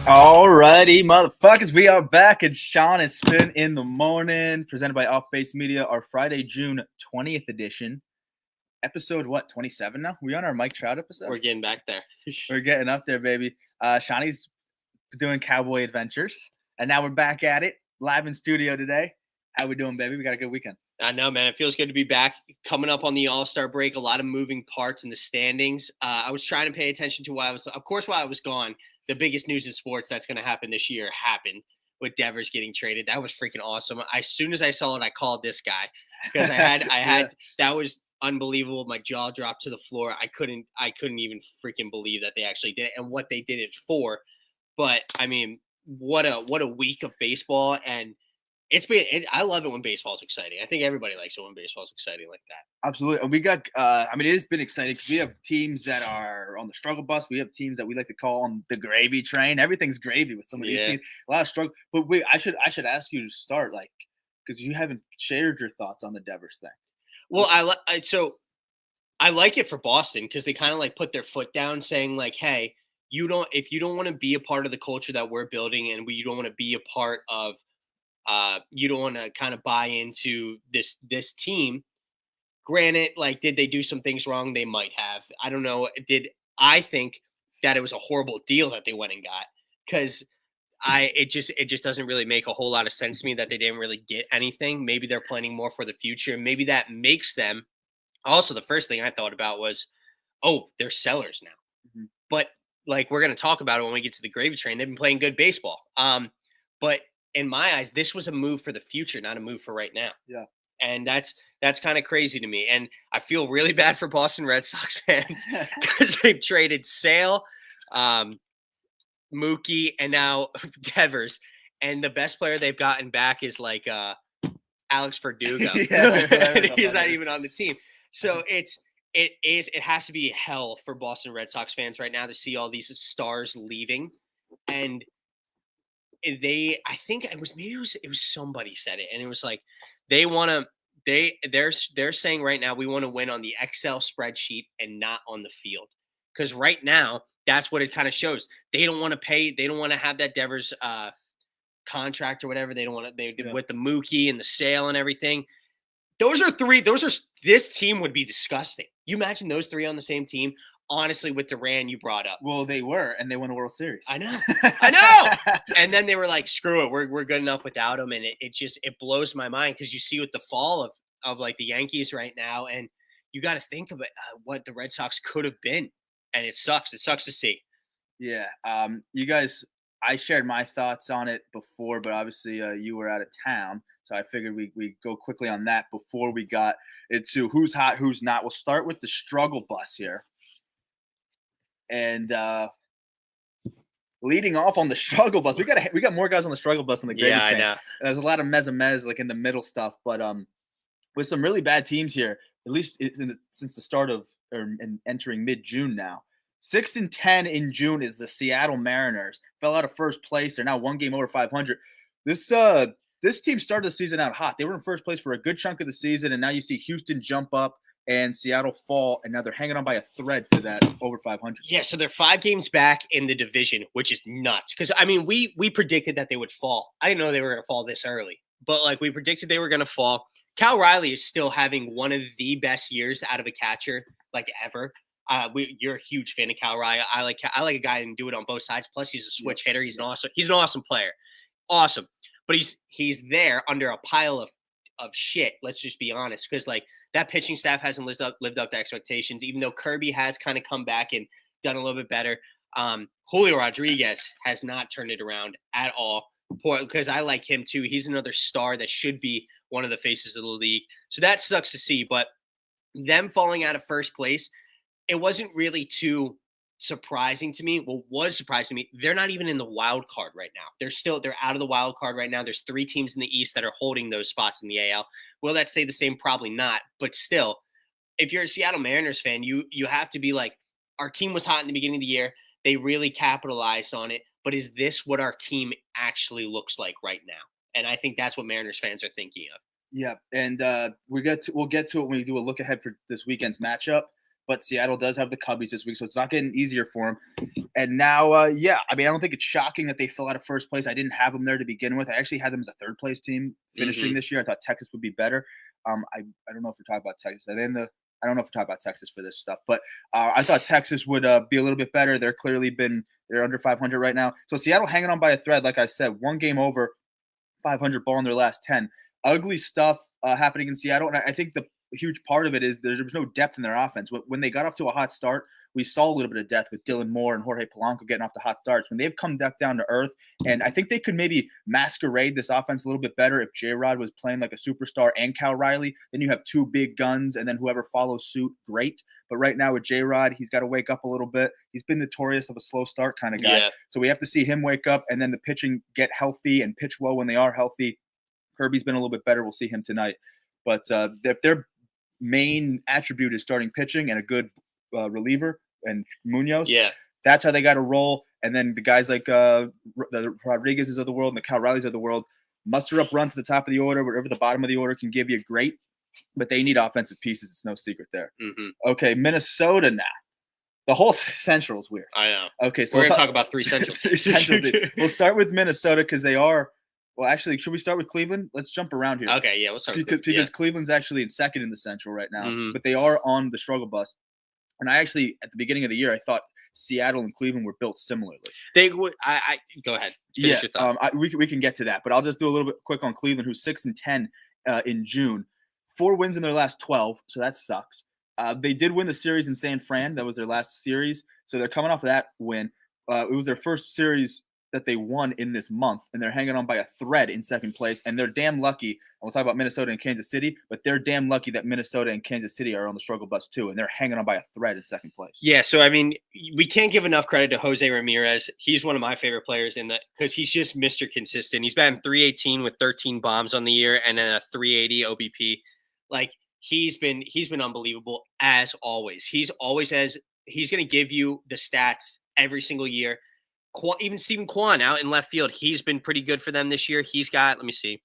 Alrighty, motherfuckers, we are back and Sean is Spin in the Morning, presented by Off Base Media, our Friday, June 20th edition. Episode, 27 now? We on our Mike Trout episode? We're getting back there. We're getting up there, baby. Shawnee's doing cowboy adventures, and now we're back at it, live in studio today. How we doing, baby? We got a good weekend. I know, man. It feels good to be back. Coming up on the All-Star break, a lot of moving parts in the standings. I was trying to pay attention to while I was gone. The biggest news in sports that's going to happen this year happened with Devers getting traded. That was freaking awesome. As soon as I saw it, I called this guy because that was unbelievable. My jaw dropped to the floor. I couldn't even freaking believe that they actually did it and what they did it for. But I mean, what a week of baseball, and I love it when baseball's exciting. I think everybody likes it when baseball's exciting like that. Absolutely. We got, it has been exciting because we have teams that are on the struggle bus. We have teams that we like to call on the gravy train. Everything's gravy with some of these teams. A lot of struggle. But wait, I should ask you to start, because you haven't shared your thoughts on the Devers thing. Well, I like it for Boston because they kind of put their foot down, saying hey, if you don't want to be a part of the culture that we're building, and you don't want to be a part of. You don't want to kind of buy into this team. Granted, did they do some things wrong? They might have. I don't know. I think that it was a horrible deal that they went and got, because it just doesn't really make a whole lot of sense to me that they didn't really get anything. Maybe they're planning more for the future. Maybe that makes them. Also, the first thing I thought about was, they're sellers now. Mm-hmm. But we're going to talk about it when we get to the gravy train. They've been playing good baseball. But in my eyes, this was a move for the future, not a move for right now. Yeah. And that's kind of crazy to me. And I feel really bad for Boston Red Sox fans because they've traded Sale, Mookie, and now Devers. And the best player they've gotten back is Alex Verdugo. And he's not even on the team. So it has to be hell for Boston Red Sox fans right now to see all these stars leaving. And I think it was somebody said it, and it was they're saying right now we want to win on the Excel spreadsheet and not on the field, because right now that's what it kind of shows. They don't want to pay. They don't want to have that Devers contract or whatever. They don't want to. With the Mookie and the Sale and everything. This team would be disgusting. You imagine those three on the same team. Honestly, with Duran, you brought up. Well, they were, and they won a World Series. I know. And then they were like, "Screw it, we're good enough without him." And it blows my mind, because you see with the fall of the Yankees right now, and you got to think of it, what the Red Sox could have been, and it sucks. It sucks to see. Yeah. You guys, I shared my thoughts on it before, but obviously you were out of town, so I figured we go quickly on that before we got into who's hot, who's not. We'll start with the struggle bus here. And leading off on the struggle bus, we got more guys on the struggle bus than the gravy train. I know. There's a lot of mez in the middle stuff, but with some really bad teams here, at least since the start of and entering mid-June now. 6-10 in June is the Seattle Mariners. Fell out of first place. They're now one game over 500. This team started the season out hot. They were in first place for a good chunk of the season, and now you see Houston jump up and Seattle fall, and now they're hanging on by a thread to that over 500. Yeah, so they're 5 games back in the division, which is nuts. Because, I mean, we predicted that they would fall. I didn't know they were going to fall this early. But, we predicted they were going to fall. Cal Riley is still having one of the best years out of a catcher, ever. You're a huge fan of Cal Riley. I like a guy who can do it on both sides. Plus, he's a switch hitter. He's an awesome player. Awesome. But he's there under a pile of shit, let's just be honest. Because, that pitching staff hasn't lived up to expectations, even though Kirby has kind of come back and done a little bit better. Julio Rodriguez has not turned it around at all, because I like him too. He's another star that should be one of the faces of the league. So that sucks to see. But them falling out of first place, it wasn't really too surprising to me, what was surprising to me, they're not even in the wild card right now. They're out of the wild card right now. There's 3 teams in the East that are holding those spots in the AL. Will that stay the same? Probably not. But still, if you're a Seattle Mariners fan, you have to be like, our team was hot in the beginning of the year. They really capitalized on it. But is this what our team actually looks like right now? And I think that's what Mariners fans are thinking of. Yeah, and we'll get to it when we do a look ahead for this weekend's matchup. But Seattle does have the Cubbies this week, so it's not getting easier for them. And now, I don't think it's shocking that they fell out of first place. I didn't have them there to begin with. I actually had them as a third place team finishing this year. I thought Texas would be better. I don't know if we're talking about Texas. I don't know if we're talking about Texas for this stuff, but I thought Texas would be a little bit better. They're under 500 right now. So Seattle hanging on by a thread, like I said, 1 game over 500 ball in their last 10. Ugly stuff happening in Seattle, and I think the huge part of it is there was no depth in their offense. When they got off to a hot start, we saw a little bit of depth with Dylan Moore and Jorge Polanco getting off to hot starts. When they've come back down to earth, and I think they could maybe masquerade this offense a little bit better if J-Rod was playing like a superstar and Cal Riley. Then you have 2 big guns, and then whoever follows suit, great. But right now with J-Rod, he's got to wake up a little bit. He's been notorious of a slow start kind of guy. Yeah. So we have to see him wake up, and then the pitching get healthy and pitch well when they are healthy. Kirby's been a little bit better. We'll see him tonight. But if their main attribute is starting pitching and a good reliever and Munoz, that's how they got to roll. And then the guys like the Rodriguez's of the world and the Cal Rileys of the world muster up runs to the top of the order, wherever the bottom of the order can give you, great. But they need offensive pieces. It's no secret there. Okay, Minnesota now. The whole Central is weird. I know. Okay, so we're going to talk about 3 Central teams. We'll start with Minnesota because they are. Well, actually, should we start with Cleveland? Let's jump around here. Okay, yeah, let's start because Cleveland's actually in second in the Central right now, but they are on the struggle bus. And I actually, at the beginning of the year, I thought Seattle and Cleveland were built similarly. They would. I go ahead. Finish your thought. We can get to that, but I'll just do a little bit quick on Cleveland, who's 6-10 in June, 4 wins in their last 12, so that sucks. They did win the series in San Fran. That was their last series, so they're coming off of that win. It was their first series that they won in this month, and they're hanging on by a thread in second place, and they're damn lucky. And we'll talk about Minnesota and Kansas City, but they're damn lucky that Minnesota and Kansas City are on the struggle bus too, and they're hanging on by a thread in second place. Yeah, so I mean, we can't give enough credit to Jose Ramirez. He's one of my favorite players in that because he's just Mr. Consistent. He's batting .318 with 13 bombs on the year and then a .380 OBP. Like he's been unbelievable as always. He's going to give you the stats every single year. Even Stephen Kwan out in left field, he's been pretty good for them this year. He's got, let me see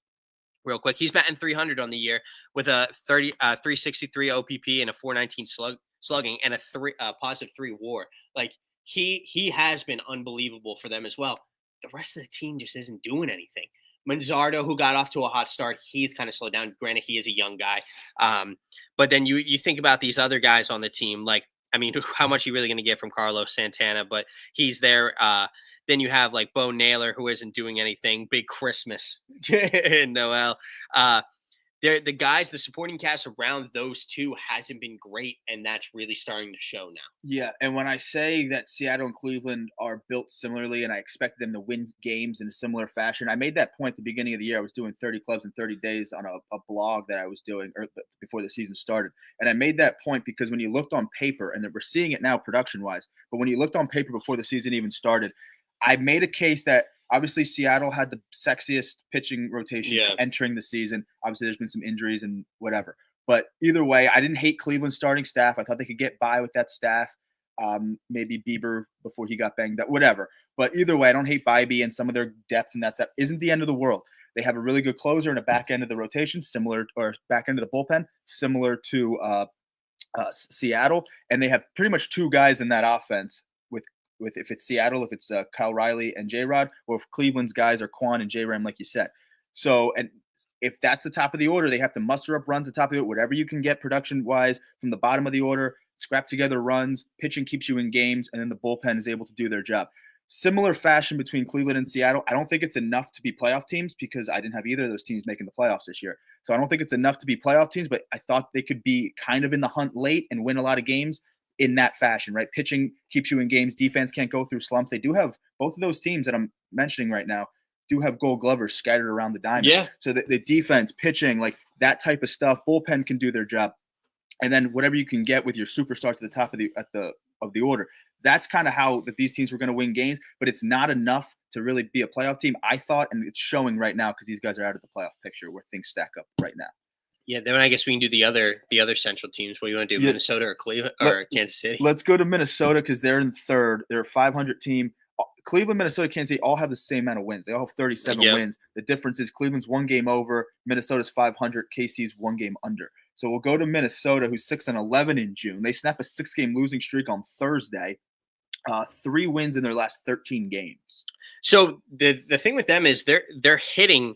real quick. He's batting .300 on the year with a 363 OPP and a .419 slugging and a positive 3 WAR. Like he has been unbelievable for them as well. The rest of the team just isn't doing anything. Manzardo, who got off to a hot start, he's kind of slowed down. Granted, he is a young guy. But then you think about these other guys on the team, like, I mean, how much are you really going to get from Carlos Santana? But he's there. Then you have like Bo Naylor, who isn't doing anything. Big Christmas and Noel. The guys, the supporting cast around those two hasn't been great, and that's really starting to show now. Yeah, and when I say that Seattle and Cleveland are built similarly, and I expect them to win games in a similar fashion, I made that point at the beginning of the year. I was doing 30 clubs in 30 days on a blog that I was doing before the season started, and I made that point because when you looked on paper, and we're seeing it now production-wise, but when you looked on paper before the season even started, I made a case that obviously Seattle had the sexiest pitching rotation entering the season. Obviously, there's been some injuries and whatever. But either way, I didn't hate Cleveland's starting staff. I thought they could get by with that staff. Maybe Bieber before he got banged up, whatever. But either way, I don't hate Bybee, and some of their depth in that stuff isn't the end of the world. They have a really good closer and a back end of the rotation, back end of the bullpen, similar to Seattle. And they have pretty much 2 guys in that offense with if it's Seattle, if it's Kyle Riley and J-Rod, or if Cleveland's guys are Quan and J-Ram, like you said. So, and if that's the top of the order, they have to muster up runs at the top of the order, whatever you can get production-wise from the bottom of the order, scrap together runs, pitching keeps you in games, and then the bullpen is able to do their job. Similar fashion between Cleveland and Seattle. I don't think it's enough to be playoff teams because I didn't have either of those teams making the playoffs this year. So I don't think it's enough to be playoff teams, but I thought they could be kind of in the hunt late and win a lot of games in that fashion, right? Pitching keeps you in games. Defense can't go through slumps. They do have both of those teams that I'm mentioning right now do have Gold Glovers scattered around the diamond. Yeah. So the defense, pitching, like that type of stuff, bullpen can do their job. And then whatever you can get with your superstar to the top of the order, that's kind of how that these teams were going to win games, but it's not enough to really be a playoff team, I thought, and it's showing right now because these guys are out of the playoff picture where things stack up right now. Yeah, then I guess we can do the other central teams. What do you want to do, Yeah. Minnesota or Cleveland or Kansas City? Let's go to Minnesota because they're in third. They're a 500 team. Cleveland, Minnesota, Kansas City all have the same amount of wins. They all have 37 wins. The difference is Cleveland's one game over, Minnesota's 500, KC's one game under. So we'll go to Minnesota, who's 6-11 in June. They snap a 6-game losing streak on Thursday. 3 wins in their last 13 games. So the thing with them is their hitting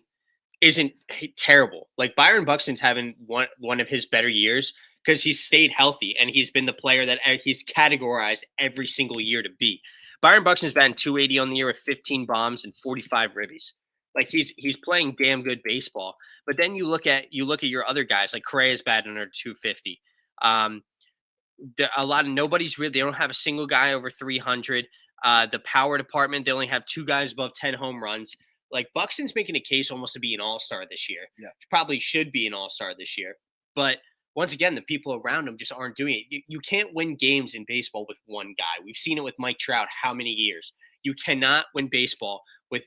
isn't terrible. Like Byron Buxton's having one of his better years because he's stayed healthy and he's been the player that he's categorized every single year to be. Byron Buxton's batting .280 on the year with 15 bombs and 45 ribbies. Like he's playing damn good baseball. But then you look at your other guys like Correa's batting under 250. A lot of nobody's really. They don't have a single guy over 300. The power department, they only have 2 guys above 10 home runs. Like Buxton's making a case almost to be an all-star this year. Yeah, probably should be an all-star this year. But once again, the people around him just aren't doing it. You can't win games in baseball with one guy. We've seen it with Mike Trout how many years. You cannot win baseball with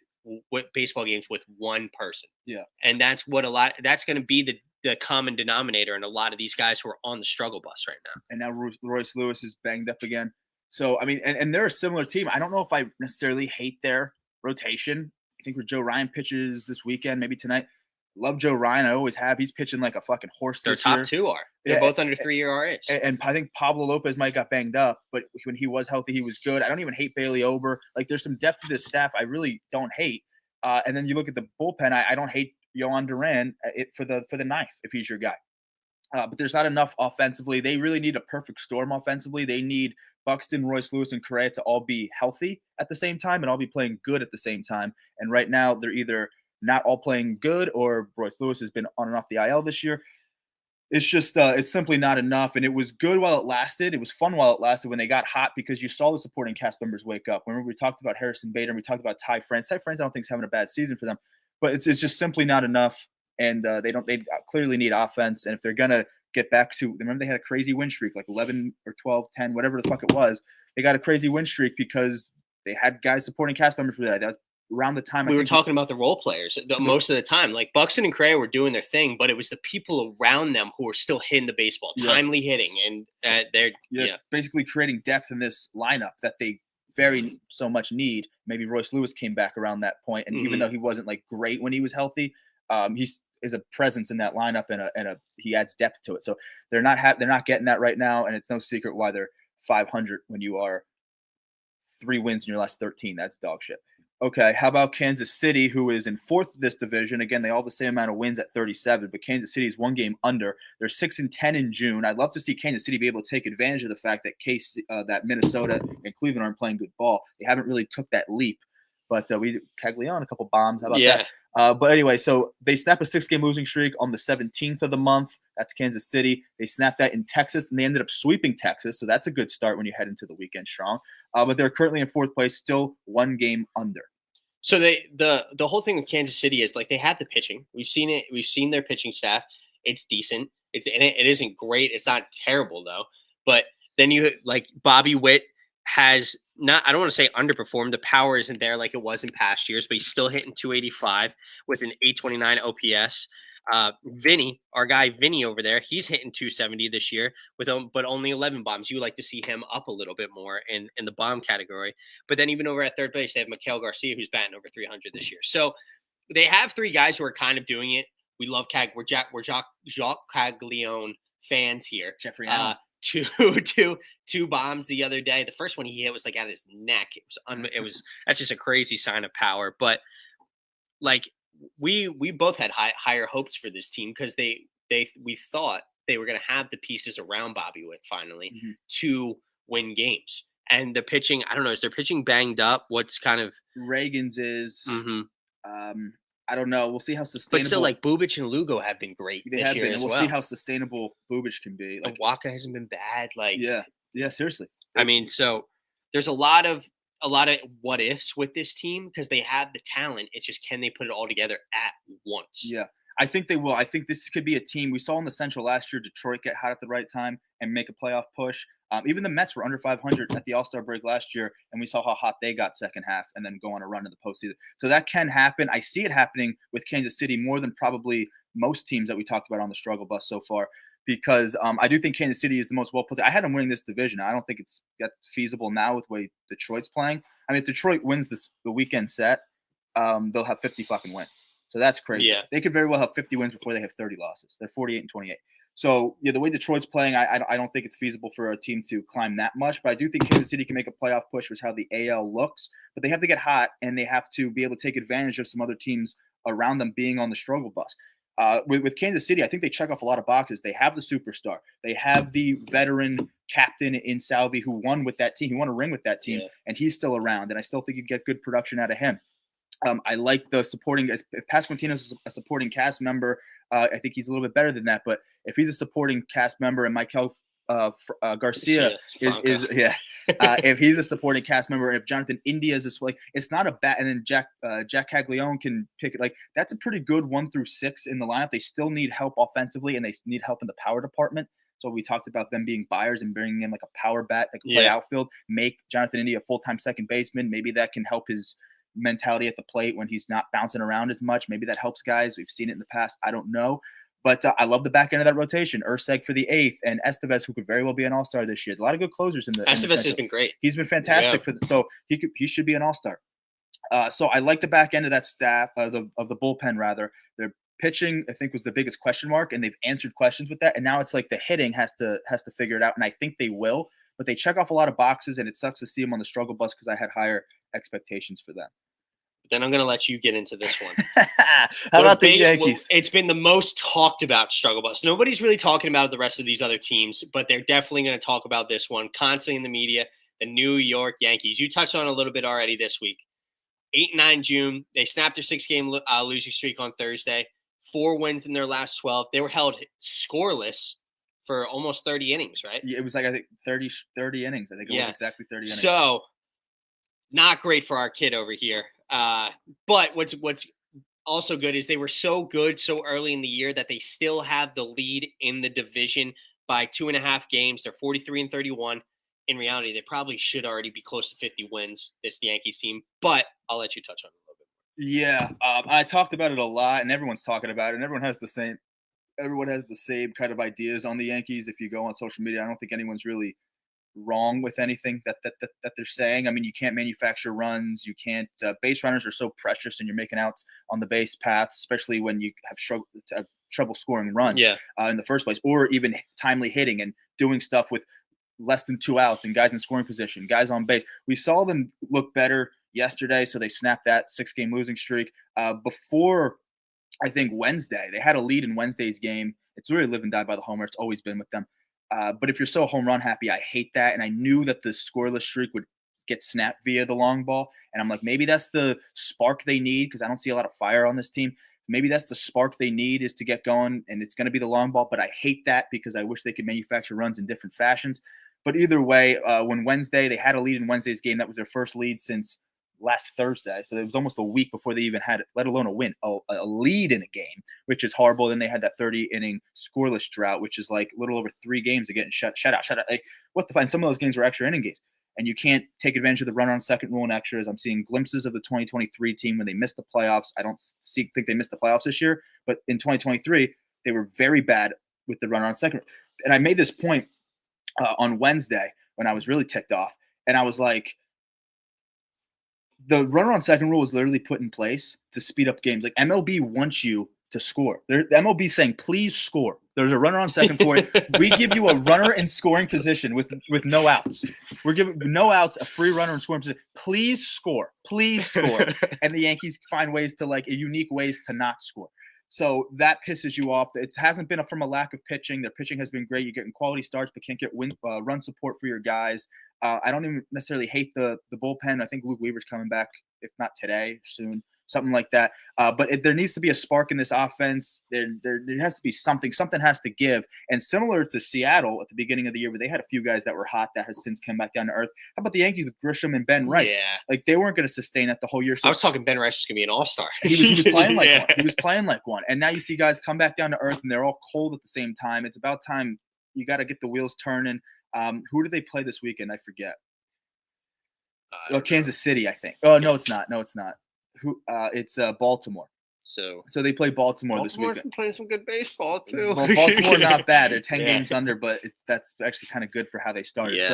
baseball games with one person. Yeah. And that's going to be the common denominator in a lot of these guys who are on the struggle bus right now. And now Royce Lewis is banged up again. So, I mean, and they're a similar team. I don't know if I necessarily hate their rotation. I think where Joe Ryan pitches this weekend, maybe tonight. Love Joe Ryan. I always have. He's pitching like a fucking horse. Their top 2 are. They're both under 3-year RAs. And I think Pablo Lopez might got banged up, but when he was healthy, he was good. I don't even hate Bailey Ober. Like there's some depth to this staff I really don't hate. And then you look at the bullpen. I don't hate Yohan Duran for the ninth if he's your guy. But there's not enough offensively. They really need a perfect storm offensively. They need Buxton, Royce Lewis, and Correa to all be healthy at the same time and all be playing good at the same time. And right now, they're either not all playing good or Royce Lewis has been on and off the IL this year. It's just it's simply not enough. And it was good while it lasted. It was fun while it lasted when they got hot because you saw the supporting cast members wake up. Remember, we talked about Harrison Bader and we talked about Ty France. Ty France, I don't think is having a bad season for them, but it's just simply not enough. And they clearly need offense. And if they're going to get back to, remember they had a crazy win streak, like 11 or 12, 10, whatever the fuck it was. They got a crazy win streak because they had guys supporting cast members for that. That was around the time we were talking about the role players most of the time. Like Buxton and Correa were doing their thing, but it was the people around them who were still hitting the baseball, timely hitting, and they're basically creating depth in this lineup that they very so much need. Maybe Royce Lewis came back around that point, and even though he wasn't like great when he was healthy, he's is a presence in that lineup and he adds depth to it. So they're not getting that right now, and it's no secret why they're 500 when you are 3 wins in your last 13. That's dog shit. Okay, how about Kansas City, who is in 4th this division? Again, they all have the same amount of wins at 37, but Kansas City is 1 game under. They're 6-10 in June. I'd love to see Kansas City be able to take advantage of the fact that that Minnesota and Cleveland aren't playing good ball. They haven't really took that leap, but we Caglione, a couple bombs. How about that? But anyway, so they snap a 6-game losing streak on the 17th of the month. That's Kansas City. They snapped that in Texas, and they ended up sweeping Texas. So that's a good start when you head into the weekend strong. But they're currently in 4th place, still 1 game under. So the whole thing with Kansas City is like they have the pitching. We've seen it. We've seen their pitching staff. It's decent. It isn't great. It's not terrible though. But then you like Bobby Witt has not. I don't want to say underperformed. The power isn't there like it was in past years, but he's still hitting 285 with an 829 OPS. Vinny, our guy Vinny over there, he's hitting 270 this year but only 11 bombs. You like to see him up a little bit more in the bomb category. But then even over at third base, they have Mikael Garcia, who's batting over 300 this year. So they have 3 guys who are kind of doing it. We love we're Jacques Caglione fans here. Jeffrey two bombs the other day. The first one he hit was like at his neck. That's just a crazy sign of power. But like we both had higher hopes for this team because we thought they were going to have the pieces around Bobby Witt finally to win games. And the pitching, I don't know, is their pitching banged up? What's kind of Reagan's is I don't know. We'll see how sustainable. But still, like Bubic and Lugo have been great this year as well. We'll see how sustainable Bubic can be. Like Waka hasn't been bad. Like yeah, seriously. I mean, so there's a lot of what ifs with this team because they have the talent. It's just can they put it all together at once? Yeah. I think they will. I think this could be a team we saw in the Central last year. Detroit get hot at the right time and make a playoff push. Even the Mets were under 500 at the All-Star break last year, and we saw how hot they got second half and then go on a run in the postseason. So that can happen. I see it happening with Kansas City more than probably most teams that we talked about on the struggle bus so far, because I do think Kansas City is the most well put. I had them winning this division. I don't think it's that's feasible now with the way Detroit's playing. I mean, if Detroit wins the weekend set, they'll have 50 fucking wins. So that's crazy. Yeah. They could very well have 50 wins before they have 30 losses. They're 48-28. So yeah, the way Detroit's playing, I don't think it's feasible for a team to climb that much. But I do think Kansas City can make a playoff push, which is how the AL looks. But they have to get hot, and they have to be able to take advantage of some other teams around them being on the struggle bus. With Kansas City, I think they check off a lot of boxes. They have the superstar. They have the veteran captain in Salvi who won with that team. He won a ring with that team, and he's still around. And I still think you get good production out of him. I like the supporting. If Pasquantino's a supporting cast member, I think he's a little bit better than that. But if he's a supporting cast member and Michael Garcia if he's a supporting cast member, and if Jonathan India is this, like, it's not a bad. And then Jack Caglione can pick it. Like, that's a pretty good 1 through 6 in the lineup. They still need help offensively, and they need help in the power department. So we talked about them being buyers and bringing in like a power bat that can play outfield, make Jonathan India a full-time second baseman. Maybe that can help his mentality at the plate when he's not bouncing around as much. Maybe that helps guys. We've seen it in the past. I don't know. But I love the back end of that rotation. Urseg for the 8th, and Estevez, who could very well be an all-star this year. A lot of good closers in the Estevez has been great. He's been fantastic so he should be an all-star. So I like the back end of that staff, of the bullpen rather. Their pitching, I think, was the biggest question mark, and they've answered questions with that. And now it's like the hitting has to figure it out, and I think they will. But they check off a lot of boxes, and it sucks to see them on the struggle bus because I had higher expectations for them. Then I'm going to let you get into this one. How about the Yankees? It's been the most talked about struggle bus. Nobody's really talking about the rest of these other teams, but they're definitely going to talk about this one constantly in the media, the New York Yankees. You touched on it a little bit already this week. 8-9 June, they snapped their 6-game losing streak on Thursday. 4 wins in their last 12. They were held scoreless for almost 30 innings, right? Yeah, it was like, I think, 30 innings. I think it was exactly 30 innings. So, not great for our kid over here. But what's also good is they were so good so early in the year that they still have the lead in the division by 2.5 games. They're 43-31. In reality, they probably should already be close to 50 wins, this Yankees team. But I'll let you touch on it a little bit more. Yeah, I talked about it a lot, and everyone's talking about it, and everyone has the same kind of ideas on the Yankees. If you go on social media, I don't think anyone's really wrong with anything that they're saying. I mean, you can't manufacture runs. You can't. Base runners are so precious, and you're making outs on the base path, especially when you have trouble scoring runs in the first place, or even timely hitting and doing stuff with less than 2 outs and guys in scoring position, guys on base. We saw them look better yesterday, so they snapped that 6-game losing streak. Before, I think, Wednesday, they had a lead in Wednesday's game. It's really live and die by the homer. It's always been with them. But if you're so home run happy, I hate that. And I knew that the scoreless streak would get snapped via the long ball. And I'm like, maybe that's the spark they need, because I don't see a lot of fire on this team. Maybe that's the spark they need, is to get going, and it's going to be the long ball. But I hate that because I wish they could manufacture runs in different fashions. But either way, when Wednesday, they had a lead in Wednesday's game. That was their first lead since last Thursday. So it was almost a week before they even had it, let alone a win, a lead in a game, which is horrible. Then they had that 30-inning scoreless drought, which is like a little over 3 games of getting shut out. Like, what the fuck? And some of those games were extra inning games. And you can't take advantage of the runner on second rule and extras. I'm seeing glimpses of the 2023 team when they missed the playoffs. I don't think they missed the playoffs this year, but in 2023, they were very bad with the runner on second. And I made this point on Wednesday when I was really ticked off. And I was like, the runner on second rule was literally put in place to speed up games. Like, MLB wants you to score. The MLB is saying, please score. There's a runner on second for it. We give you a runner in scoring position with no outs. We're giving no outs, a free runner in scoring position. Please score. Please score. And the Yankees find ways to, like, unique ways to not score. So that pisses you off. It hasn't been from a lack of pitching. Their pitching has been great. You're getting quality starts, but can't get run support for your guys. I don't even necessarily hate the bullpen. I think Luke Weaver's coming back, if not today, soon. something like that. But there needs to be a spark in this offense. There has to be something. Something has to give. And similar to Seattle at the beginning of the year, where they had a few guys that were hot that has since come back down to earth. How about the Yankees with Grisham and Ben Rice? Yeah. Like they weren't going to sustain that the whole year. So I was talking Ben Rice was going to be an all-star. He was playing like one. He was playing like one. And now you see guys come back down to earth, and they're all cold at the same time. It's about time you got to get the wheels turning. Who do they play this weekend? I forget. Kansas City, I think. Oh, no, it's not. No, it's not. It's Baltimore. So they play Baltimore this weekend. Been playing some good baseball too. Well, Baltimore not bad. They're 10 games under, but that's actually kind of good for how they started. Yeah.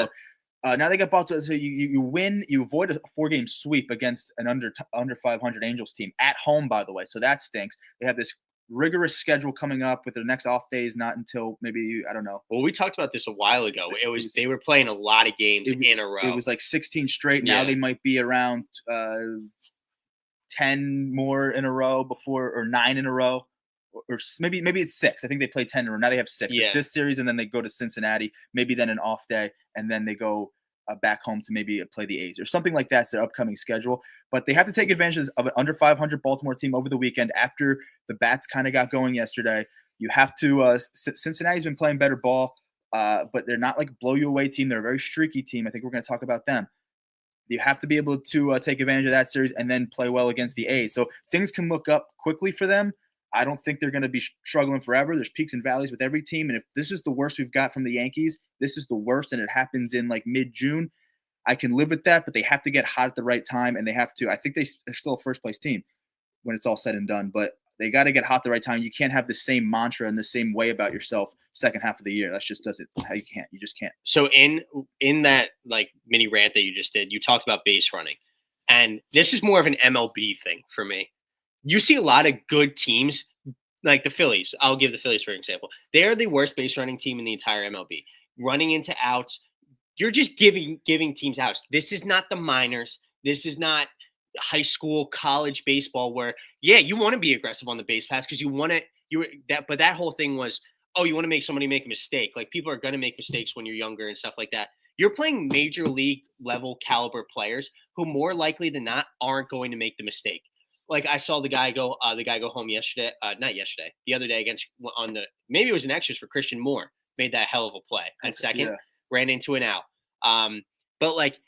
So now they got Baltimore. So you win. You avoid a 4-game sweep against an under 500 Angels team at home, by the way. So that stinks. They have this rigorous schedule coming up with their next off days not until maybe I don't know. Well, we talked about this a while ago. It was they were playing a lot of games in a row. It was like 16 straight. Now they might be around 10 more in a row before, or 9 in a row, or maybe it's 6. I think they played 10 in a row. Now they have 6. Yeah. It's this series, and then they go to Cincinnati, maybe then an off day, and then they go back home to maybe play the A's or something like that. It's their upcoming schedule. But they have to take advantage of an under 500 Baltimore team over the weekend after the bats kind of got going yesterday. You have to Cincinnati's been playing better ball, but they're not like a blow you away team. They're a very streaky team. I think we're going to talk about them. You have to be able to take advantage of that series and then play well against the A's. So things can look up quickly for them. I don't think they're going to be struggling forever. There's peaks and valleys with every team. And if this is the worst we've got from the Yankees, this is the worst, and it happens in like mid-June, I can live with that, but they have to get hot at the right time, and they have to – I think they're still a first-place team when it's all said and done, but they got to get hot at the right time. You can't have the same mantra and the same way about yourself second half of the year. That just doesn't – you can't. You just can't. So in that like mini rant that you just did, you talked about base running, and this is more of an MLB thing for me. You see a lot of good teams like the Phillies. I'll give the Phillies for example. They are the worst base running team in the entire MLB. Running into outs, you're just giving teams outs. This is not the minors. This is not high school, college baseball where you want to be aggressive on the base pass because you want to but that whole thing was, oh, you want to make somebody make a mistake. Like people are going to make mistakes when you're younger and stuff like that. You're playing major league level caliber players who more likely than not aren't going to make the mistake. Like I saw the guy go home yesterday, not yesterday, the other day maybe it was an extras for Christian Moore, made that hell of a play at second, ran into an out. But like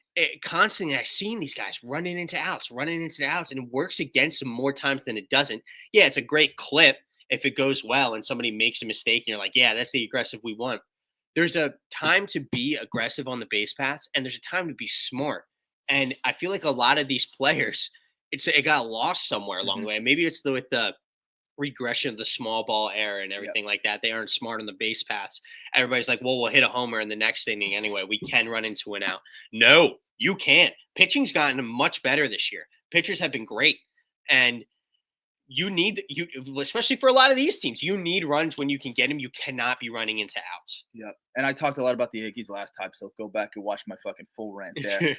constantly I've seen these guys running into outs, and it works against them more times than it doesn't. Yeah, it's a great clip if it goes well and somebody makes a mistake and you're like, yeah, that's the aggressive we want. There's a time to be aggressive on the base paths, and there's a time to be smart. And I feel like a lot of these players, it got lost somewhere along the way. Maybe it's with the regression of the small ball era and everything like that. They aren't smart on the base paths. Everybody's like, well, we'll hit a homer in the next inning anyway. We can run into an out. No, you can't. Pitching's gotten much better this year. Pitchers have been great. And especially for a lot of these teams, you need runs when you can get them. You cannot be running into outs. Yep. And I talked a lot about the Yankees last time, so go back and watch my fucking full rant there.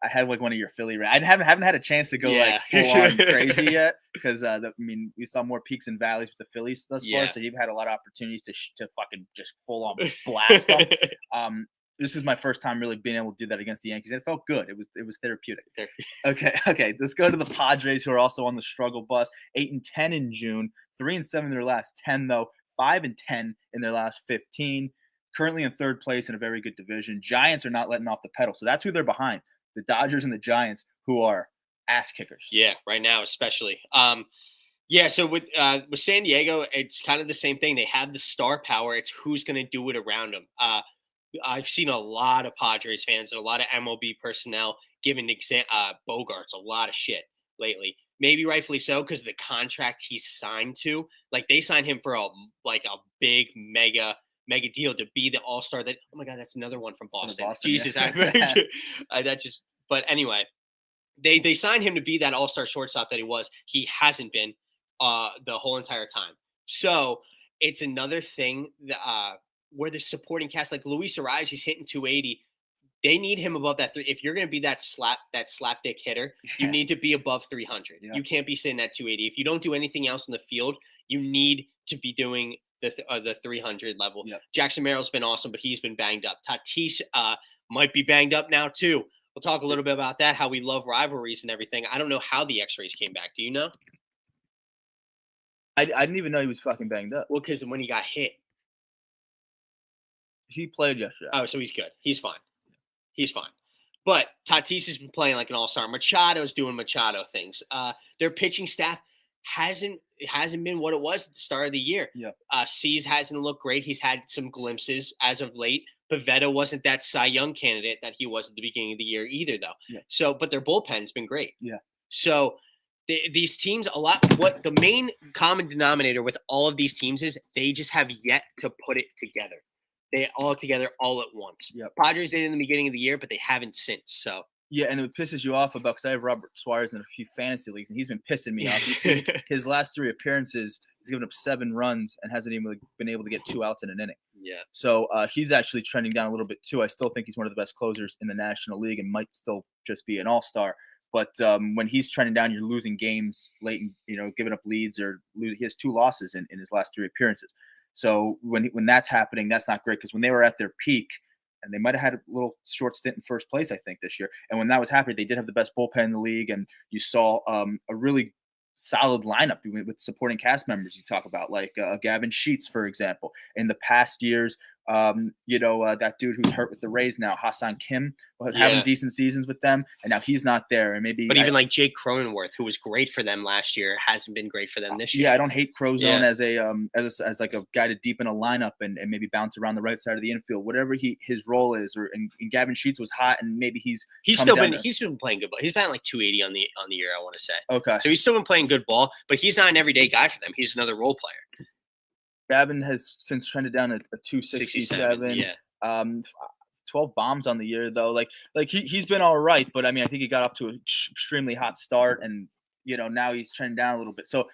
I had like one of your Philly rants. I haven't had a chance to go like full on crazy yet because we saw more peaks and valleys with the Phillies thus far, so you've had a lot of opportunities to fucking just full on blast them. This is my first time really being able to do that against the Yankees. It felt good. It was therapeutic. Okay. Let's go to the Padres, who are also on the struggle bus. 8-10 in June, 3-7 in their last 10 though, 5-10 in their last 15. Currently in third place in a very good division. Giants are not letting off the pedal, so that's who they're behind. The Dodgers and the Giants, who are ass kickers. Yeah, right now especially. So with San Diego, it's kind of the same thing. They have the star power. It's who's going to do it around them. I've seen a lot of Padres fans and a lot of MLB personnel giving Bogarts a lot of shit lately. Maybe rightfully so because of the contract he's signed to. Like they signed him for a big mega deal to be the all-star that, oh my God, that's another one from Boston. Jesus. But anyway, they signed him to be that all-star shortstop that he was. He hasn't been the whole entire time. So it's another thing that, where the supporting cast, like Luis Ariz, he's hitting 280. They need him above that 3. If you're going to be that slapdick hitter, you need to be above 300. Yeah. You can't be sitting at 280. If you don't do anything else in the field, you need to be doing the 300 level. Yep. Jackson Merrill's been awesome, but he's been banged up. Tatis might be banged up now too. We'll talk a little bit about that, how we love rivalries and everything. I don't know how the X-rays came back. Do you know? I didn't even know he was fucking banged up. Well, because when he got hit. He played yesterday. Oh, so he's good. He's fine. He's fine. But Tatis has been playing like an all-star. Machado's doing Machado things. Their pitching staff hasn't been what it was at the start of the year. Yeah. Cease hasn't looked great. He's had some glimpses as of late. Pivetta wasn't that Cy Young candidate that he was at the beginning of the year either, though. Yeah. So, but their bullpen's been great. Yeah. So these teams, what the main common denominator with all of these teams is they just have yet to put it together. They all together all at once. Yep. Padres did in the beginning of the year, but they haven't since. So yeah, and it pisses you off about because I have Robert Suarez in a few fantasy leagues, and he's been pissing me off. You see, his last 3 appearances, he's given up 7 runs and hasn't even been able to get 2 outs in an inning. Yeah. So he's actually trending down a little bit too. I still think he's one of the best closers in the National League and might still just be an all-star. But when he's trending down, you're losing games late, and giving up leads he has 2 losses in his last 3 appearances. So when that's happening, that's not great because when they were at their peak, and they might have had a little short stint in first place, I think, this year. And when that was happening, they did have the best bullpen in the league, and you saw a really solid lineup with supporting cast members. You talk about like Gavin Sheets, for example. In the past years, that dude who's hurt with the Rays now, Hassan Kim, was having decent seasons with them, and now he's not there. And maybe, but even like Jake Cronenworth, who was great for them last year, hasn't been great for them this year. Yeah, I don't hate Crozone as like a guy to deepen a lineup and maybe bounce around the right side of the infield, whatever his role is. And Gavin Sheets was hot, and maybe he's been playing good ball. He's been like 280 on the year, I want to say. Okay, so he's still been playing good ball, but he's not an everyday guy for them. He's another role player. Gavin has since trended down a 267. Yeah. 12 bombs on the year though. Like he's been all right, but I mean I think he got off to an extremely hot start, and now he's trending down a little bit. So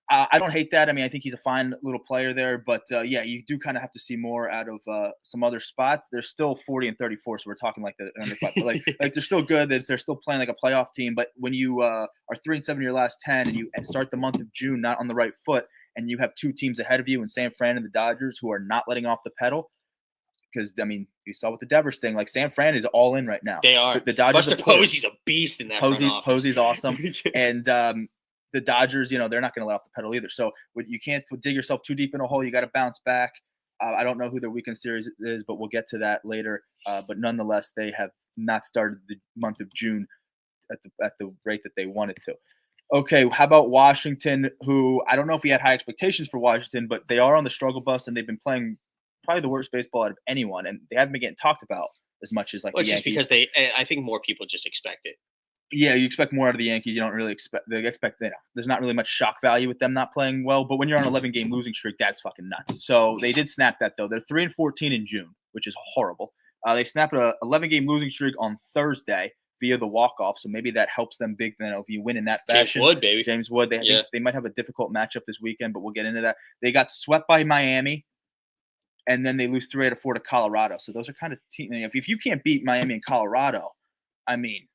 I don't hate that. I mean I think he's a fine little player there, but you do kind of have to see more out of some other spots. They're still 40 and 34, so we're talking like the under 5. like they're still good. They're still playing like a playoff team. But when you are 3-7 your last 10 and you start the month of June not on the right foot, and you have 2 teams ahead of you in San Fran and the Dodgers who are not letting off the pedal. Because, I mean, you saw with the Devers thing, like San Fran is all in right now. They are. The Dodgers Buster Posey's a beast in that front office. Posey's awesome. And the Dodgers, they're not going to let off the pedal either. So you can't dig yourself too deep in a hole. You got to bounce back. I don't know who their weekend series is, but we'll get to that later. But nonetheless, they have not started the month of June at the rate that they wanted to. Okay, how about Washington, who I don't know if we had high expectations for Washington, but they are on the struggle bus, and they've been playing probably the worst baseball out of anyone, and they haven't been getting talked about as much as like the Yankees. Just because I think more people just expect it. Yeah, you expect more out of the Yankees. You don't really expect. There's not really much shock value with them not playing well, but when you're on an 11-game losing streak, that's fucking nuts. So they did snap that though. They're 3-14 in June, which is horrible. They snapped a 11-game losing streak on Thursday via the walk-off, so maybe that helps them big. If you win in that fashion, James Wood. They might have a difficult matchup this weekend, but we'll get into that. They got swept by Miami, and then they lose 3 out of 4 to Colorado. So those are kind of teams. If you can't beat Miami and Colorado, I mean,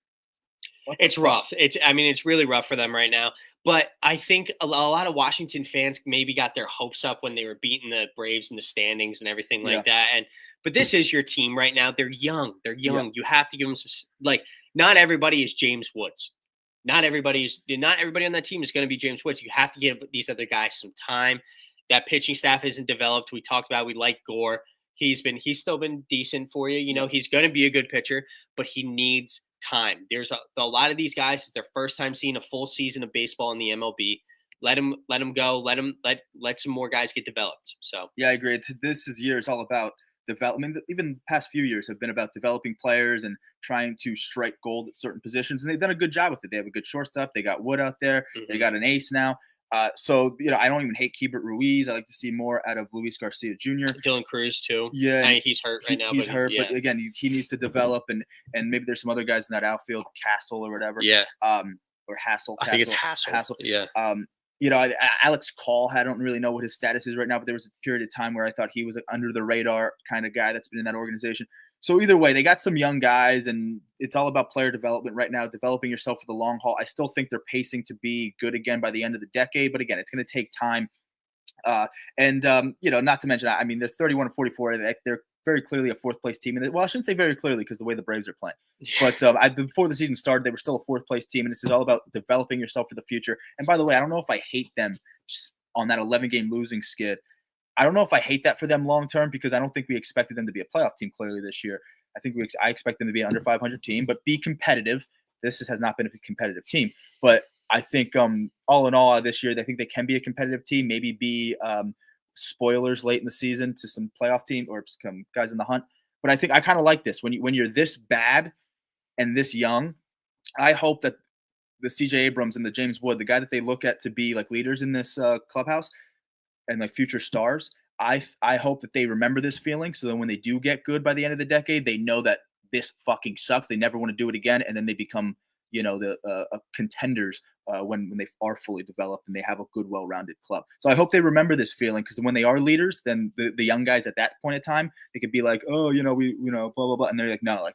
it's rough. It's really rough for them right now. But I think a lot of Washington fans maybe got their hopes up when they were beating the Braves in the standings and everything like that. But this is your team right now. They're young. Yeah. You have to give them some, not everybody is James Woods. Not everybody on that team is going to be James Woods. You have to give these other guys some time. That pitching staff isn't developed. We talked about, we like Gore. He's still been decent for you. He's going to be a good pitcher, but he needs time. There's a lot of these guys, it's their first time seeing a full season of baseball in the MLB. Let them go. Let some more guys get developed. So yeah, I agree. This year is all about development. Even the past few years have been about developing players and trying to strike gold at certain positions, and they've done a good job with it. They have a good shortstop. They got Wood out there. Mm-hmm. They got an ace now. So I don't even hate Keibert Ruiz. I like to see more out of Luis Garcia Jr. Dylan Cruz too. Yeah, I mean, he's hurt right now. He's hurt, but again, he needs to develop, and maybe there's some other guys in that outfield, Castle or whatever. Yeah. Or Hassel. I think it's Hassel. Yeah. Alex Call, I don't really know what his status is right now, but there was a period of time where I thought he was an under the radar kind of guy that's been in that organization. So either way, they got some young guys, and it's all about player development right now, developing yourself for the long haul. I still think they're pacing to be good again by the end of the decade, but again, it's going to take time. Not to mention, I mean, they're 31-44. They're very clearly a fourth place team. Well, I shouldn't say very clearly because the way the Braves are playing. But before the season started, they were still a fourth place team, and this is all about developing yourself for the future. And by the way, I don't know if I hate them on that 11-game losing skid. I don't know if I hate that for them long term because I don't think we expected them to be a playoff team clearly this year. I expect them to be an under 500 team, but be competitive. This has not been a competitive team, but I think all in all this year, I think they can be a competitive team. Maybe be spoilers late in the season to some playoff team or some guys in the hunt. But I think I kind of like this when you're this bad and this young. I hope that the C.J. Abrams and the James Wood, the guy that they look at to be like leaders in this clubhouse and like future stars, I hope that they remember this feeling so that when they do get good by the end of the decade, they know that this fucking sucks. They never want to do it again, and then they become the contenders when they are fully developed and they have a good, well-rounded club. So I hope they remember this feeling because when they are leaders, then the young guys at that point in time, they could be like, oh, we blah blah blah, and they're like, no, like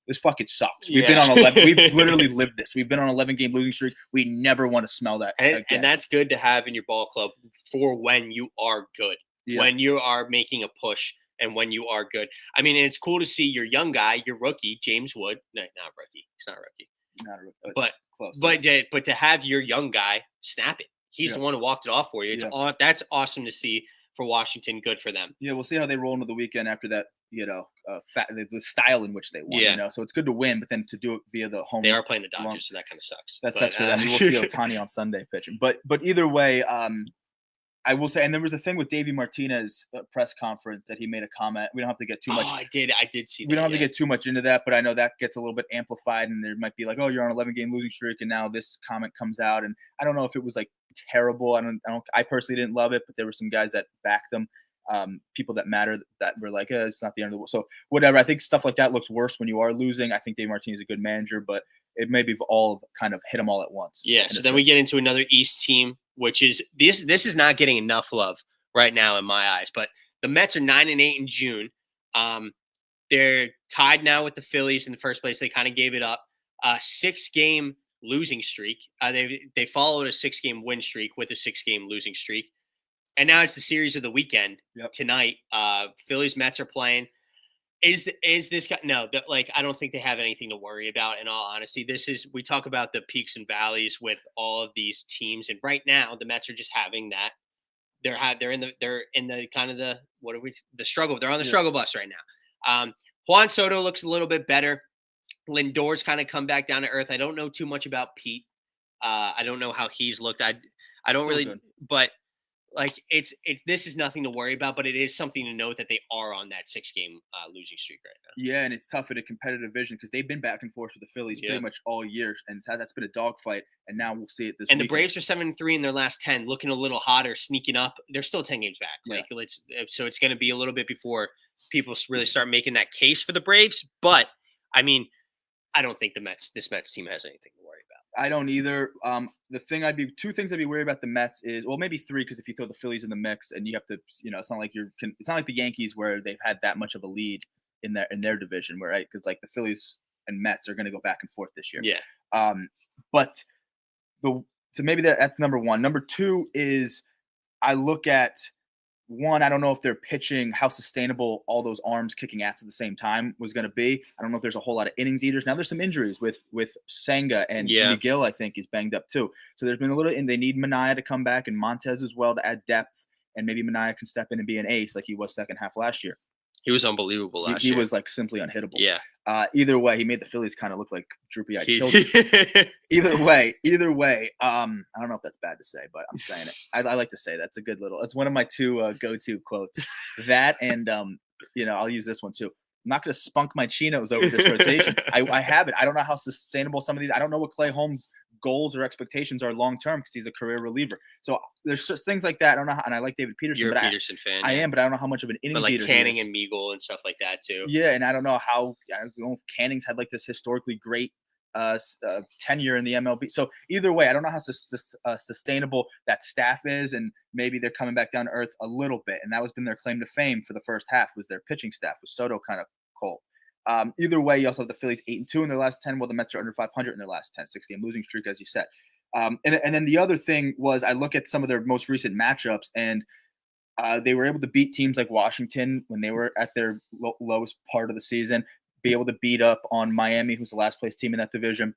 this fucking sucks. We've been on 11. We've literally lived this. We've been on 11-game losing streak. We never want to smell that. And that's good to have in your ball club for when you are good, when you are making a push, and when you are good. I mean, and it's cool to see your young guy, your rookie, James Wood. No, not rookie. He's not a rookie. Not a rookie. But close. But to have your young guy snap it, he's the one who walked it off for you. That's awesome to see for Washington. Good for them. Yeah, we'll see how they roll into the weekend after that. The style in which they won. Yeah. So it's good to win, but then to do it via the home. They are playing the Dodgers, so that kind of sucks. That sucks for them. We'll see Ohtani on Sunday pitching. But either way, I will say, and there was a thing with Davey Martinez press conference that he made a comment. We don't have to get too much. I did see that. We don't have to get too much into that, but I know that gets a little bit amplified, and there might be like, oh, you're on 11-game losing streak, and now this comment comes out, and I don't know if it was like terrible. I personally didn't love it, but there were some guys that backed them. People that matter that were like, it's not the end of the world. So whatever. I think stuff like that looks worse when you are losing. I think Dave Martinez is a good manager, but it maybe all kind of hit them all at once. Yeah. So then we get into another East team, which is this is not getting enough love right now in my eyes. But the Mets are 9-8 in June. They're tied now with the Phillies in the first place. They kind of gave it up. 6-game losing streak. They followed a 6-game win streak with a 6-game losing streak. And now it's the series of the weekend tonight. Phillies Mets are playing. Is this guy? No, I don't think they have anything to worry about. In all honesty, we talk about the peaks and valleys with all of these teams, and right now the Mets are just having that. They're in the kind of the struggle. They're on the struggle bus right now. Juan Soto looks a little bit better. Lindor's kind of come back down to earth. I don't know too much about Pete. I don't know how he's looked. I don't really, but. This is nothing to worry about, but it is something to note that they are on that 6-game losing streak right now. Yeah, and it's tough in a competitive division because they've been back and forth with the Phillies pretty much all year, and that's been a dogfight. And now we'll see it this. And weekend. The Braves are 7-3 in their last 10, looking a little hotter, sneaking up. They're still 10 games back. So it's going to be a little bit before people really start making that case for the Braves. But I mean, I don't think this Mets team has anything to worry about. I don't either. Two things I'd be worried about the Mets is, well, maybe three, because if you throw the Phillies in the mix and you have to, it's not like the Yankees where they've had that much of a lead in their division, right? Because like the Phillies and Mets are going to go back and forth this year. Yeah. So maybe that's number one. Number two is I look at. One, I don't know if they're pitching, how sustainable all those arms kicking ass at the same time was going to be. I don't know if there's a whole lot of innings eaters. Now there's some injuries with Senga and McGill, I think, is banged up too. So there's been a little, and they need Manaea to come back and Montez as well to add depth. And maybe Manaea can step in and be an ace like he was second half last year. He was unbelievable last year. He was like simply unhittable. Yeah. Either way, he made the Phillies kind of look like droopy-eyed children. Either way, I don't know if that's bad to say, but I'm saying it. I like to say that's a good little. It's one of my two go-to quotes. That and I'll use this one too. I'm not going to spunk my chinos over this rotation. I have it. I don't know how sustainable some of these. I don't know what Clay Holmes' goals or expectations are long term because he's a career reliever. So there's just things like that. I don't know how, and I like David Peterson. You're a Peterson fan. I am, but I don't know how much of an innings eater. But like Canning and Meagle and stuff like that too. Yeah, and I don't know how. I don't know if Canning's had like this historically great tenure in the MLB. So either way, I don't know how sustainable that staff is, and maybe they're coming back down to earth a little bit. And that was been their claim to fame for the first half was their pitching staff, with Soto kind of cold. Either way, you also have the Phillies 8-2 in their last 10, while the Mets are under 500 in their last 10, 6-game losing streak, as you said. And then the other thing was I look at some of their most recent matchups, and They were able to beat teams like Washington when they were at their lowest part of the season, be able to beat up on Miami, who's the last place team in that division.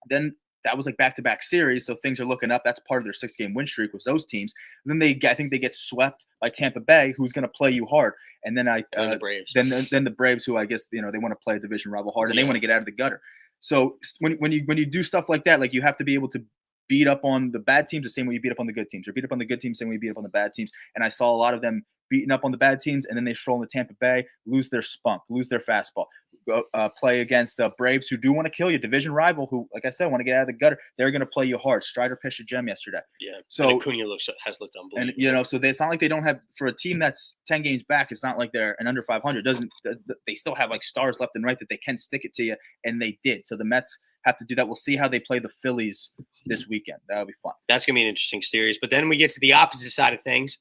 Then that was like back-to-back series, so things are looking up. That's part of their 6-game win streak was those teams. And then I think they get swept by Tampa Bay, who's going to play you hard. And then the Braves. Then the Braves, who I guess they want to play a division rival hard, and they want to get out of the gutter. So when you do stuff like that, like you have to be able to beat up on the bad teams the same way you beat up on the good teams, or beat up on the good teams the same way you beat up on the bad teams. And I saw a lot of them beating up on the bad teams, and then they stroll into Tampa Bay, lose their spunk, lose their fastball, play against the Braves, who do want to kill you, division rival, who, like I said, want to get out of the gutter. They're going to play you hard. Strider pitched a gem yesterday. Yeah, so and Acuna has looked unbelievable. And so it's not like they don't have, for a team that's 10 games back, it's not like they're an under 500. They still have like stars left and right that they can stick it to you, and they did. So the Mets have to do that. We'll see how they play the Phillies this weekend. That'll be fun. That's going to be an interesting series. But then we get to the opposite side of things.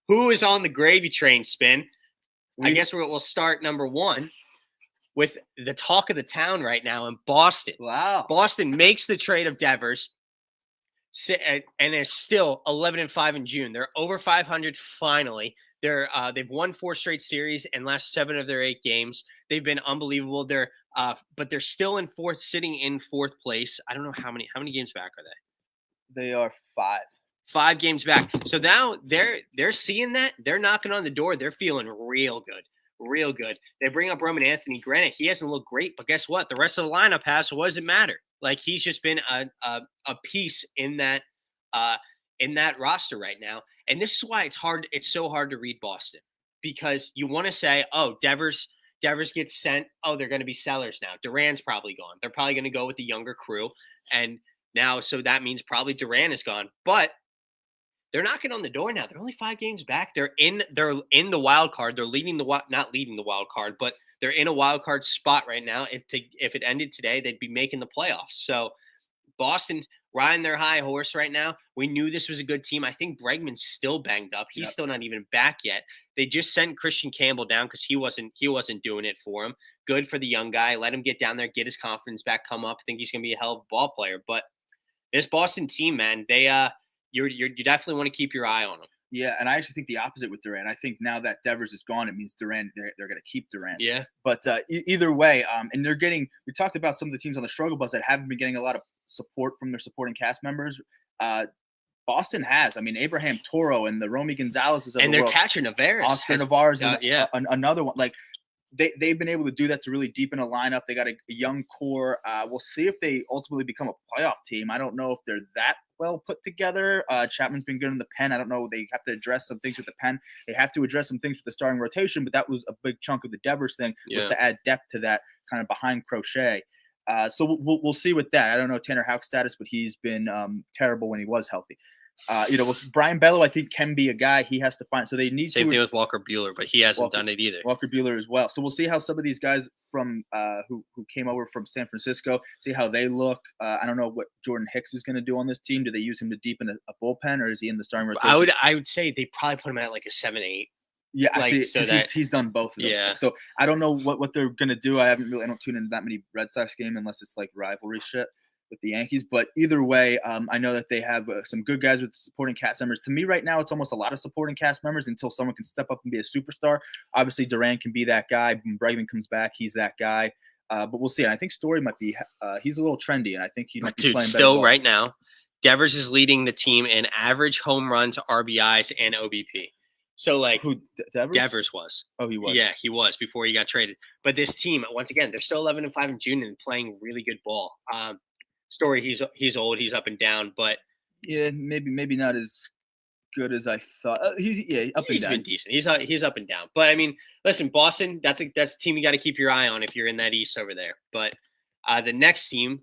Who is on the gravy train spin? I guess we'll start number one with the talk of the town right now in Boston. Wow. Boston makes the trade of Devers, and they're still 11-5 in June. They're over 500 finally. They've won 4 straight series and last 7 of their 8 games. They've been unbelievable. But they're still sitting in 4th place. I don't know how many games back are they? They are 5. 5 games back. So now they're seeing that. They're knocking on the door. They're feeling real good. Real good. They bring up Roman Anthony. Granted, he hasn't looked great, but guess what? The rest of the lineup has. So what does it matter? Like, he's just been a piece in that roster right now. And this is why it's so hard to read Boston, because you want to say, oh, Devers gets sent. Oh, they're going to be sellers now. Duran's probably gone. They're probably going to go with the younger crew. And now, so that means probably Duran is gone. But they're knocking on the door now. They're only 5 games back. They're in the wild card. They're not leading the wild card, but they're in a wild card spot right now. If it ended today, they'd be making the playoffs. So Boston's riding their high horse right now. We knew this was a good team. I think Bregman's still banged up. He's still not even back yet. They just sent Christian Campbell down because he wasn't doing it for him. Good for the young guy. Let him get down there, get his confidence back, come up. I think he's going to be a hell of a ball player. But this Boston team, man, you definitely want to keep your eye on them. Yeah, and I actually think the opposite with Durant. I think now that Devers is gone, it means Durant, they're going to keep Durant. Yeah. But either way, and they're getting – we talked about some of the teams on the struggle bus that haven't been getting a lot of support from their supporting cast members. Boston has. I mean, Abraham Toro and the Romy Gonzalez is and they're catching Navarez. Oscar Navarez, another one. Like, they've been able to do that to really deepen a lineup. They got a young core. We'll see if they ultimately become a playoff team. I don't know if they're that well put together. Chapman's been good in the pen. I don't know. They have to address some things with the pen. They have to address some things with the starting rotation, but that was a big chunk of the Devers thing, was to add depth to that kind of behind Crochet. So we'll see with that. I don't know Tanner Houck's status, but he's been terrible when he was healthy. Brian Bello, I think, can be a guy he has to find. So they need Same thing with Walker Buehler, but he hasn't done it either. Walker Buehler as well. So we'll see how some of these guys from who came over from San Francisco, see how they look. I don't know what Jordan Hicks is going to do on this team. Do they use him to deepen a bullpen, or is he in the starting rotation? I would say they probably put him at like a 7-8. Yeah, he's done both of those. Yeah. Things. So I don't know what they're going to do. I don't tune into that many Red Sox games unless it's like rivalry shit with the Yankees. But either way, I know that they have some good guys with supporting cast members. To me right now, it's almost a lot of supporting cast members until someone can step up and be a superstar. Obviously, Duran can be that guy. When Bregman comes back, he's that guy. But we'll see. And I think Story might be he's a little trendy, and I think he might be playing better ball. Right now, Devers is leading the team in average home run to RBIs and OBP. So, like, who Devers was. Oh, he was. Yeah, he was before he got traded. But this team, once again, they're still 11-5 in June and playing really good ball. Story, he's old, he's up and down, but yeah, maybe not as good as I thought. He's up and down. He's been decent. He's up and down. But I mean, listen, Boston, that's a team you got to keep your eye on if you're in that East over there. But the next team,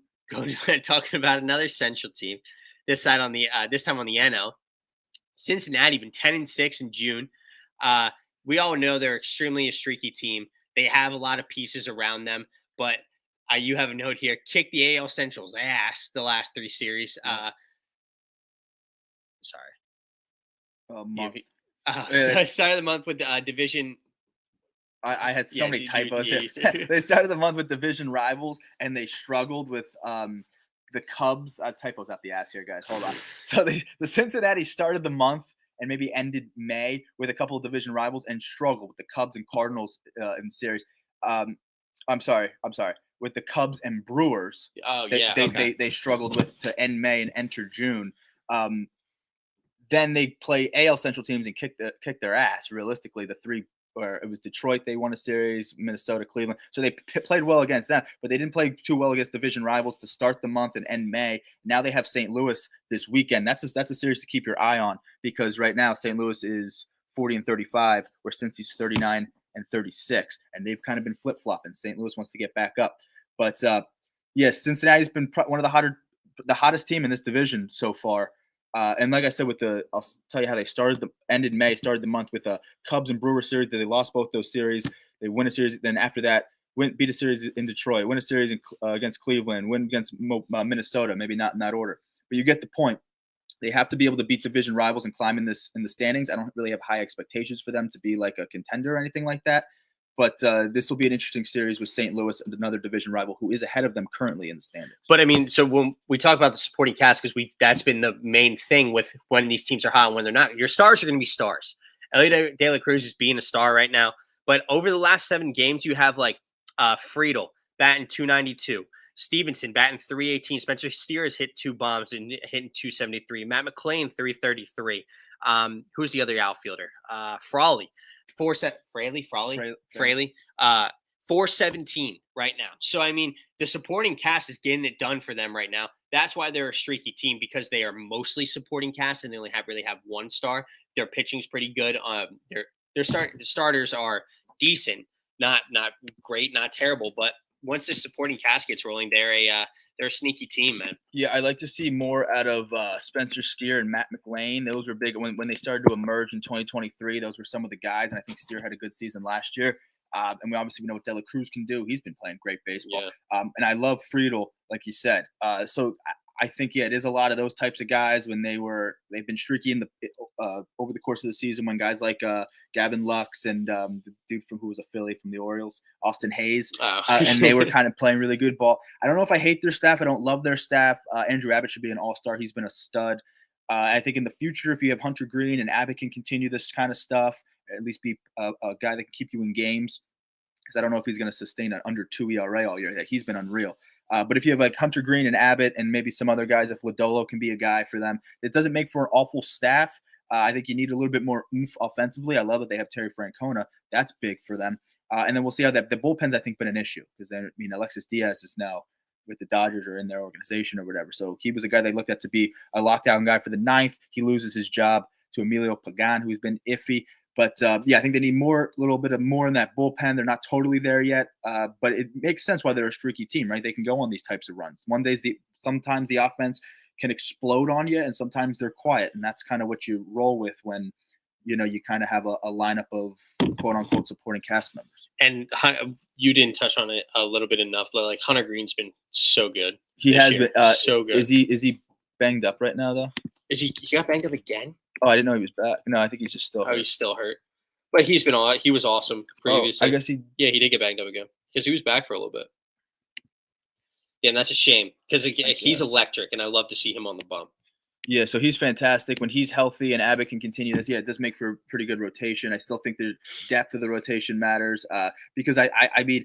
talking about another Central team, this time on the NL. Cincinnati been 10-6 in June. We all know they're extremely a streaky team. They have a lot of pieces around them, but you have a note here: kick the AL Central's ass the last 3 series. Started the month with division. I had so many typos here. They started the month with division rivals, and they struggled with the Cubs. I have typos out the ass here, guys. Hold on. So the Cincinnati started the month and maybe ended May with a couple of division rivals and struggled with the Cubs and Cardinals in the series. Um, I'm sorry. With the Cubs and Brewers, Oh yeah, okay. they struggled with to end May and enter June. Um, then they play AL Central teams and kick their ass. Realistically, the three, or it was Detroit, they won a series, Minnesota, Cleveland. So they played well against them, but they didn't play too well against division rivals to start the month and end May. Now they have St. Louis this weekend. That's a series to keep your eye on, because right now St. Louis is 40-35, where Cincy's 39-36, and they've kind of been flip flopping. St. Louis wants to get back up, but yes, Cincinnati's been one of the hottest team in this division so far. And like I said, I'll tell you how they ended May, started the month with a Cubs and Brewers series that they lost both those series. They win a series, then after that, beat a series in Detroit, win a series against Cleveland, win against Minnesota, maybe not in that order, but you get the point. They have to be able to beat division rivals and climb in the standings. I don't really have high expectations for them to be like a contender or anything like that. But this will be an interesting series with St. Louis and another division rival who is ahead of them currently in the standings. But I mean, so when we talk about the supporting cast, because that's been the main thing with when these teams are hot and when they're not. Your stars are going to be stars. Elliot De La Cruz is being a star right now. But over the last 7 games, you have like Friedel batting 292, Stevenson batting 318, Spencer Steer has hit 2 bombs and hitting 273, Matt McClain 333. Who's the other outfielder? Frawley. Fraley, 417 right now. So, I mean, the supporting cast is getting it done for them right now. That's why they're a streaky team, because they are mostly supporting cast and they only really have 1 star. Their pitching's pretty good. The starters are decent, not great, not terrible, but once the supporting cast gets rolling, they're a sneaky team, man. Yeah, I'd like to see more out of Spencer Steer and Matt McClain. Those were big when they started to emerge in 2023. Those were some of the guys, and I think Steer had a good season last year. And we obviously know what De La Cruz can do. He's been playing great baseball. Yeah. And I love Friedel, like you said. So I think, yeah, it is a lot of those types of guys when they've been streaky over the course of the season, when guys like Gavin Lux and the dude who was a Philly from the Orioles, Austin Hayes, and they were kind of playing really good ball. I don't know if I hate their staff. I don't love their staff. Andrew Abbott should be an all-star. He's been a stud. I think in the future, if you have Hunter Green and Abbott can continue this kind of stuff, at least be a guy that can keep you in games, because I don't know if he's going to sustain an under 2 ERA all year. He's been unreal. But if you have like Hunter Green and Abbott and maybe some other guys, if Lodolo can be a guy for them, it doesn't make for an awful staff. I think you need a little bit more oomph offensively. I love that they have Terry Francona. That's big for them. And then we'll see how the bullpen's, I think, been an issue, because Alexis Diaz is now with the Dodgers or in their organization or whatever. So he was a guy they looked at to be a lockdown guy for the 9th. He loses his job to Emilio Pagan, who's been iffy. But I think they need a little bit more in that bullpen. They're not totally there yet, but it makes sense why they're a streaky team, right? They can go on these types of runs. Sometimes the offense can explode on you, and sometimes they're quiet, and that's kind of what you roll with when you kind of have a lineup of quote unquote supporting cast members. And you didn't touch on it a little bit enough, but like Hunter Green's been so good. He has been so good. Is he banged up right now though? Is he got banged up again? Oh, I didn't know he was back. No, I think he's just still hurt. Oh, he's still hurt. But he was awesome previously. I guess he did get banged up again, because he was back for a little bit. Yeah, and that's a shame, because he's electric, and I love to see him on the bump. Yeah, so he's fantastic. When he's healthy and Abbott can continue this, it does make for a pretty good rotation. I still think the depth of the rotation matters, because I mean,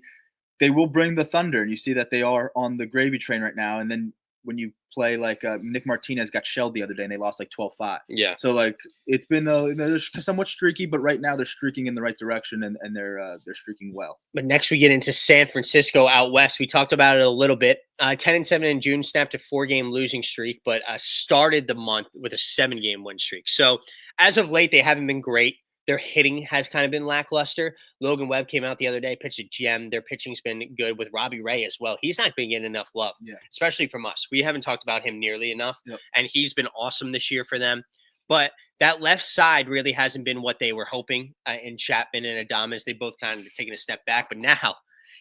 they will bring the thunder, and you see that they are on the gravy train right now. And then when you play like Nick Martinez got shelled the other day and they lost like 12-5. Yeah. So like it's been they're somewhat streaky, but right now they're streaking in the right direction, and they're streaking well. But next we get into San Francisco out west. We talked about it a little bit. 10-7 in June, snapped a 4-game losing streak, but started the month with a 7-game win streak. So as of late, they haven't been great. Their hitting has kind of been lackluster. Logan Webb came out the other day, pitched a gem. Their pitching's been good with Robbie Ray as well. He's not been getting enough love, especially from us. We haven't talked about him nearly enough, and he's been awesome this year for them. But that left side really hasn't been what they were hoping. And Chapman and Adames, they both kind of taken a step back. But now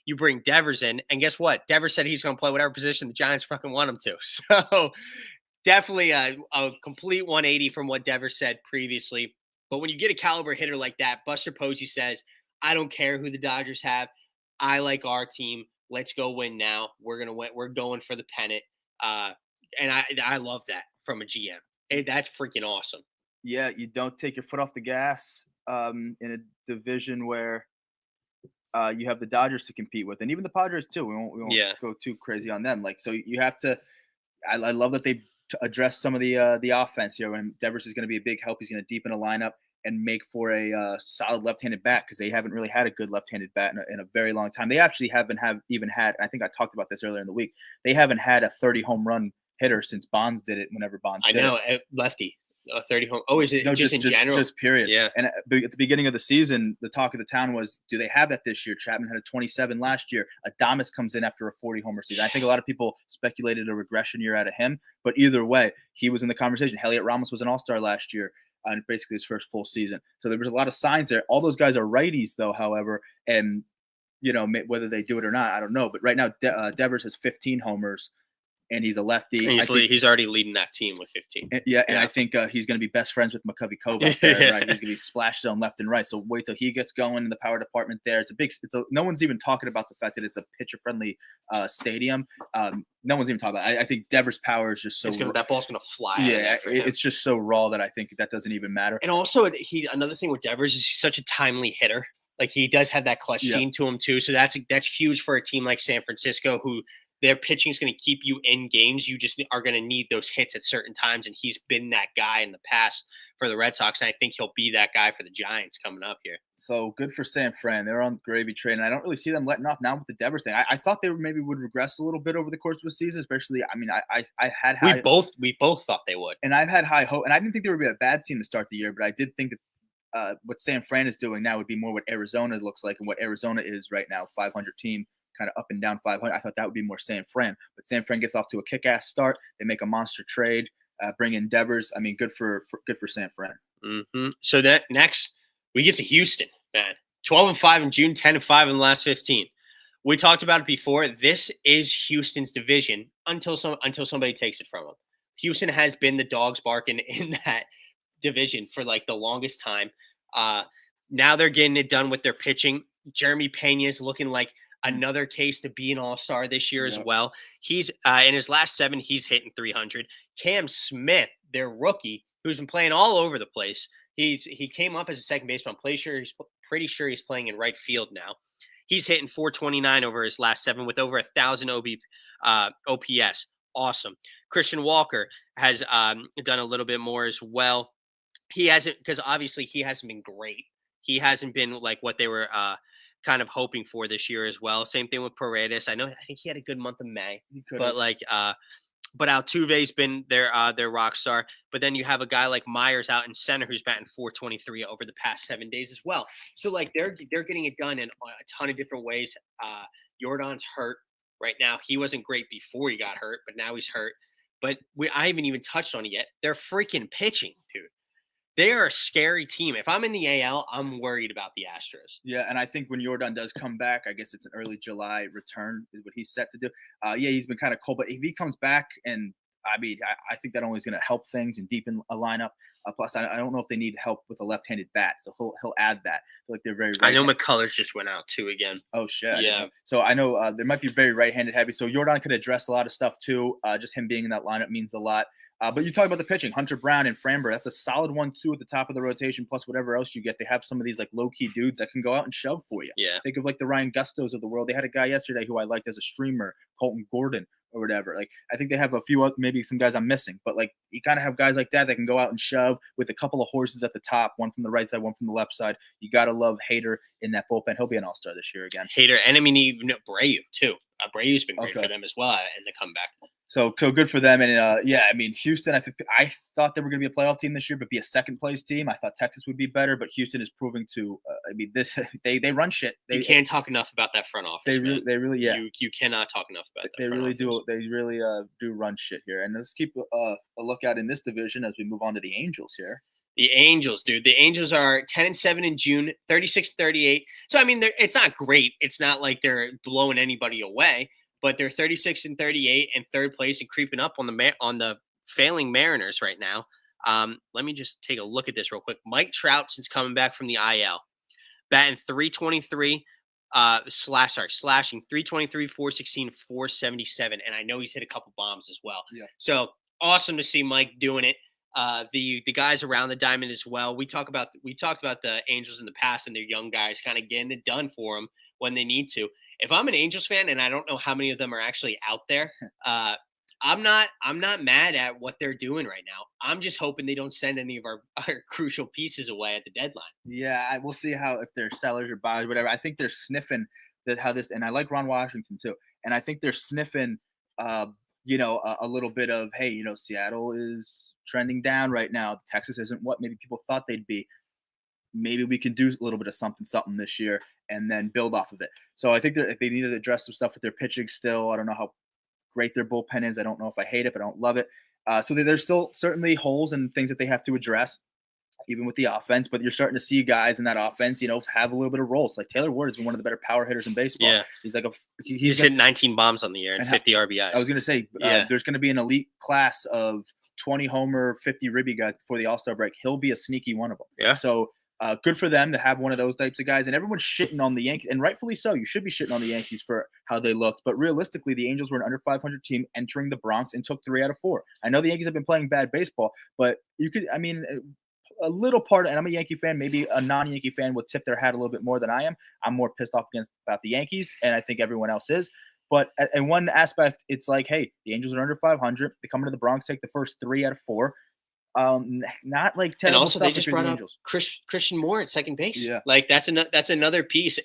you bring Devers in, and guess what? Devers said he's going to play whatever position the Giants fucking want him to. So definitely a complete 180 from what Devers said previously. But when you get a caliber hitter like that, Buster Posey says, I don't care who the Dodgers have. I like our team. Let's go win now. We're going to win. We're going for the pennant. And I love that from a GM. That's freaking awesome. Yeah, you don't take your foot off the gas in a division where you have the Dodgers to compete with, and even the Padres too. We won't Yeah. go too crazy on them. Like, so you have to. I love that they address some of the offense here. When Devers is going to be a big help, he's going to deepen a lineup and make for a solid left-handed bat because they haven't really had a good left-handed bat in a very long time. They actually haven't even had. I think I talked about this earlier in the week. They haven't had a 30 home run hitter since Bonds did it. Whenever Bonds, I did know it. lefty, 30 home. Oh, is it No, just in general? Just period. Yeah. And at the beginning of the season, the talk of the town was, do they have that this year? Chapman had a 27 last year. Adames comes in after a 40 homer season. I think a lot of people speculated a regression year out of him, but either way, he was in the conversation. Heliot Ramos was an all-star last year on basically his first full season. So there was a lot of signs there. All those guys are righties, though, however, and whether they do it or not, I don't know. But right now, Devers has 15 homers, and he's a lefty. And he's already leading that team with 15. And I think he's going to be best friends with McCovey Cove out there, right? He's going to be splash zone left and right. So wait till he gets going in the power department there. No one's even talking about the fact that it's a pitcher-friendly stadium. No one's even talking about it. I think Devers' power is just so that ball's going to fly. Yeah, it's just so raw that I think that doesn't even matter. And also, another thing with Devers is he's such a timely hitter. Like, he does have that clutch gene to him too. So that's huge for a team like San Francisco, who their pitching is going to keep you in games. You just are going to need those hits at certain times, and he's been that guy in the past for the Red Sox, and I think he'll be that guy for the Giants coming up here. So good for San Fran. They're on the gravy train, and I don't really see them letting off now with the Devers thing. I thought they maybe would regress a little bit over the course of the season, especially. I mean, I had high. We both thought they would, and I've had high hope, and I didn't think they would be a bad team to start the year, but I did think that what San Fran is doing now would be more what Arizona looks like and what Arizona is right now, 500 team. Kind of up and down 500. I thought that would be more San Fran, but San Fran gets off to a kick-ass start. They make a monster trade, bring in Devers. I mean, good for San Fran. Mm-hmm. So that next we get to Houston, man. 12-5 in June, 10-5 in the last 15. We talked about it before. This is Houston's division until somebody takes it from them. Houston has been the dogs barking in that division for like the longest time. Now they're getting it done with their pitching. Jeremy Pena is looking like another case to be an all-star this year as well. He's in his last 7, he's hitting 300. Cam Smith, their rookie, who's been playing all over the place. He came up as a second baseman. I'm pretty sure he's playing in right field now. He's hitting 429 over his last 7 with over 1,000 OPS. Awesome. Christian Walker has done a little bit more as well. He hasn't, because obviously he hasn't been great. He hasn't been like what they were kind of hoping for this year as well. Same thing with Paredes. I think he had a good month of May, but but Altuve's been their rock star. But then you have a guy like Myers out in center who's batting 423 over the past 7 days as well. So like they're getting it done in a ton of different ways. Jordan's hurt right now. He wasn't great before he got hurt, but now he's hurt. But I haven't even touched on it yet. They're freaking pitching, dude. They are a scary team. If I'm in the AL, I'm worried about the Astros. Yeah, and I think when Jordan does come back, I guess it's an early July return is what he's set to do. Yeah, he's been kind of cold, but if he comes back, and I mean, I think that only is going to help things and deepen a lineup. Plus, I don't know if they need help with a left-handed bat, so he'll add that. I feel like they're very. I know McCullers just went out too again. Oh shit! Yeah. So I know they might be very right-handed heavy. So Jordan could address a lot of stuff too. Just him being in that lineup means a lot. But you talk about the pitching, Hunter Brown and Framber. That's a solid 1-2 at the top of the rotation, plus whatever else you get. They have some of these like low-key dudes that can go out and shove for you. Yeah. Think of like the Ryan Gustos of the world. They had a guy yesterday who I liked as a streamer, Colton Gordon or whatever. Like I think they have a few, maybe some guys I'm missing, but like you kind of have guys like that can go out and shove with a couple of horses at the top, one from the right side, one from the left side. You got to love Hader in that bullpen. He'll be an all-star this year again. Hader, and I mean even Abreu too. Abreu's been great for them as well in the comeback. So good for them. And yeah, I mean, Houston, I thought they were going to be a playoff team this year, but be a second place team. I thought Texas would be better, but Houston is proving to, I mean, they run shit. You can't talk enough about that front office. They really, yeah. You cannot talk enough about that. They really do. They really do run shit here. And let's keep a lookout in this division as we move on to the Angels here. The Angels, dude. The Angels are 10-7 in June, 36-38. So I mean, it's not great. It's not like they're blowing anybody away. But they're 36-38 and third place and creeping up on the failing Mariners right now. Let me just take a look at this real quick. Mike Trout, since coming back from the IL, batting 323, slashing 323, 416, 477, and I know he's hit a couple bombs as well. Yeah. So awesome to see Mike doing it. the guys around the diamond as well. We talked about the Angels in the past and their young guys kind of getting it done for them when they need to. If I'm an Angels fan, and I don't know how many of them are actually out there, I'm not mad at what they're doing right now. I'm just hoping they don't send any of our crucial pieces away at the deadline. Yeah, we'll see how if they're sellers or buyers, whatever. I think they're sniffing that how this, and I like Ron Washington too, and I think they're sniffing, a little bit of, hey, Seattle is trending down right now. Texas isn't what maybe people thought they'd be. Maybe we can do a little bit of something this year and then build off of it. So I think they need to address some stuff with their pitching still. I don't know how great their bullpen is. I don't know if I hate it, but I don't love it. So there's still certainly holes and things that they have to address, even with the offense. But you're starting to see guys in that offense, have a little bit of roles. Like Taylor Ward has been one of the better power hitters in baseball. Yeah, he's like he's hit 19 bombs on the year and 50 RBIs. I was going to say, there's going to be an elite class of 20 homer, 50 ribby guys before the All-Star break. He'll be a sneaky one of them. Yeah. So good for them to have one of those types of guys. And everyone's shitting on the Yankees, and rightfully so. You should be shitting on the Yankees for how they looked. But realistically, the Angels were an under 500 team entering the Bronx and took 3 out of 4. I know the Yankees have been playing bad baseball, but a little part, and I'm a Yankee fan, maybe a non-Yankee fan would tip their hat a little bit more than I am. I'm more pissed off about the Yankees, and I think everyone else is. But in one aspect, it's like, hey, the Angels are under 500. They come into the Bronx, take the first 3 out of 4. Not like terrible. And also, stuff they just brought up Christian Moore at second base. Yeah, like that's another piece.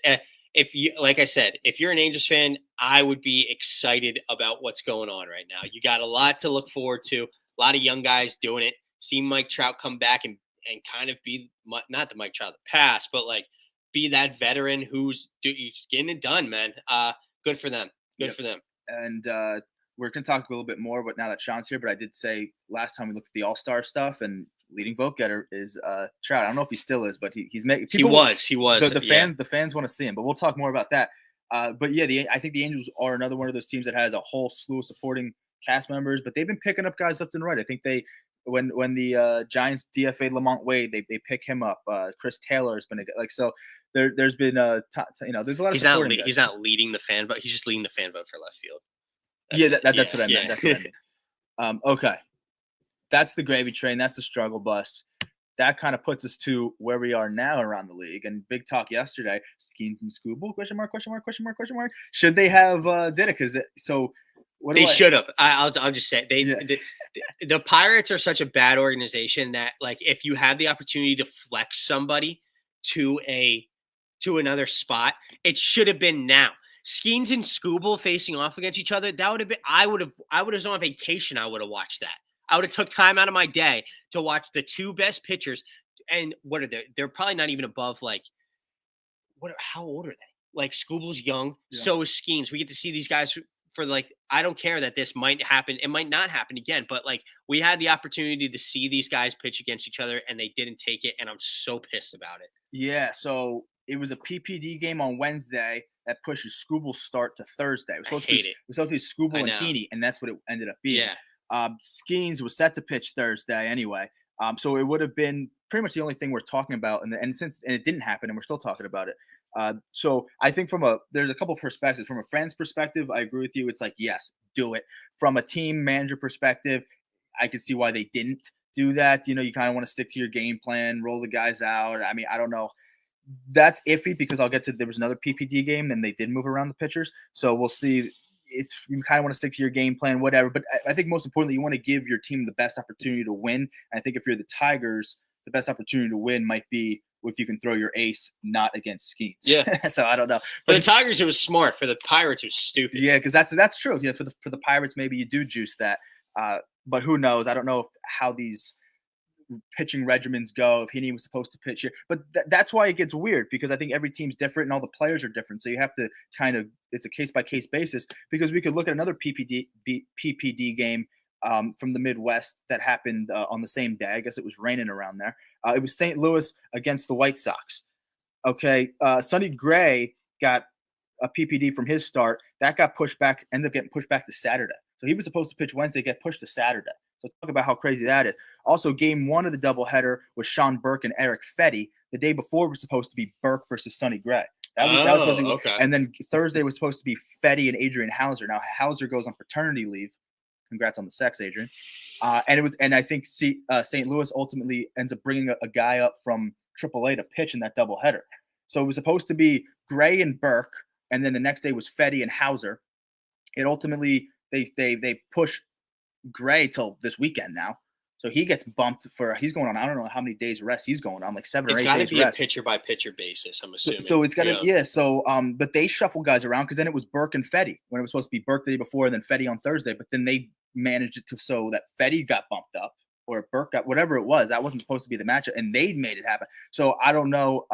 If you, like I said, if you're an Angels fan, I would be excited about what's going on right now. You got a lot to look forward to. A lot of young guys doing it. See Mike Trout come back and kind of be not the Mike Trout of the past, but like be that veteran who's getting it done, man. Good for them. Good for them. And we're going to talk a little bit more, but now that Sean's here, but I did say last time we looked at the All-Star stuff, and leading vote getter is Trout. I don't know if he still is, but he's making. He was. The fans want to see him, but we'll talk more about that. But yeah, I think the Angels are another one of those teams that has a whole slew of supporting cast members, but they've been picking up guys left and right. I think when the Giants DFA Lamont Wade, they pick him up. Chris Taylor has been so. There's been there's a lot of he's not leading the fan vote. He's just leading the fan vote for left field. That's what I meant. That's what I meant. Okay. That's the gravy train. That's the struggle bus. That kind of puts us to where we are now around the league. And big talk yesterday, Skeens and Scooble, question mark. Should they have did it? They should have. I'll just say the Pirates are such a bad organization that, like, if you had the opportunity to flex somebody to another spot, it should have been now. Skeens and Scooble facing off against each other, that would have been. I would have on vacation. I would have watched that. I would have took time out of my day to watch the two best pitchers. And what are they? They're probably not even above how old are they? Like, Scooble's young, so is Skeens. We get to see these guys for I don't care that this might happen. It might not happen again, but we had the opportunity to see these guys pitch against each other, and they didn't take it, and I'm so pissed about it. Yeah, so it was a PPD game on Wednesday that pushes Scooble's start to Thursday. It was supposed to be Scooble and Heaney, and that's what it ended up being. Yeah. Skeens was set to pitch Thursday anyway. So it would have been pretty much the only thing we're talking about, and it didn't happen, and we're still talking about it. So I think there's a couple perspectives. From a fan's perspective, I agree with you. It's like, yes, do it. From a team manager perspective, I can see why they didn't do that. You kind of want to stick to your game plan, roll the guys out. I mean, I don't know. That's iffy because there was another PPD game, and they did move around the pitchers. So we'll see. You kind of want to stick to your game plan, whatever. But I think most importantly, you want to give your team the best opportunity to win. And I think if you're the Tigers, the best opportunity to win might be if you can throw your ace not against Skeens. Yeah. So I don't know. For the Tigers, it was smart. For the Pirates, it was stupid. Yeah, because that's true. Yeah, for the Pirates, maybe you do juice that. But who knows? I don't know how these pitching regimens go, if Heaney was supposed to pitch here. But that's why it gets weird, because I think every team's different and all the players are different. So you have to it's a case-by-case basis, because we could look at another PPD game from the Midwest that happened on the same day. I guess it was raining around there. It was St. Louis against the White Sox. Okay, Sonny Gray got a PPD from his start. That got pushed back, ended up getting pushed back to Saturday. So he was supposed to pitch Wednesday, get pushed to Saturday. So talk about how crazy that is. Also, game one of the doubleheader was Sean Burke and Eric Fetty. The day before was supposed to be Burke versus Sonny Gray. That was supposed to be, and then Thursday was supposed to be Fetty and Adrian Hauser. Now, Hauser goes on paternity leave. Congrats on the sex, Adrian. And I think St. Louis ultimately ends up bringing a guy up from AAA to pitch in that doubleheader. So it was supposed to be Gray and Burke, and then the next day was Fetty and Hauser. It ultimately they push Gray till this weekend now. So he gets bumped he's going on, I don't know how many days rest he's going on, like 7 or 8 days rest. It's got to be a pitcher by pitcher basis, I'm assuming. So it's got to, So, but they shuffle guys around because then it was Burke and Fetty when it was supposed to be Burke the day before and then Fetty on Thursday. But then they managed it so that Fetty got bumped up or Burke got whatever it was. That wasn't supposed to be the matchup, and they made it happen. So I don't know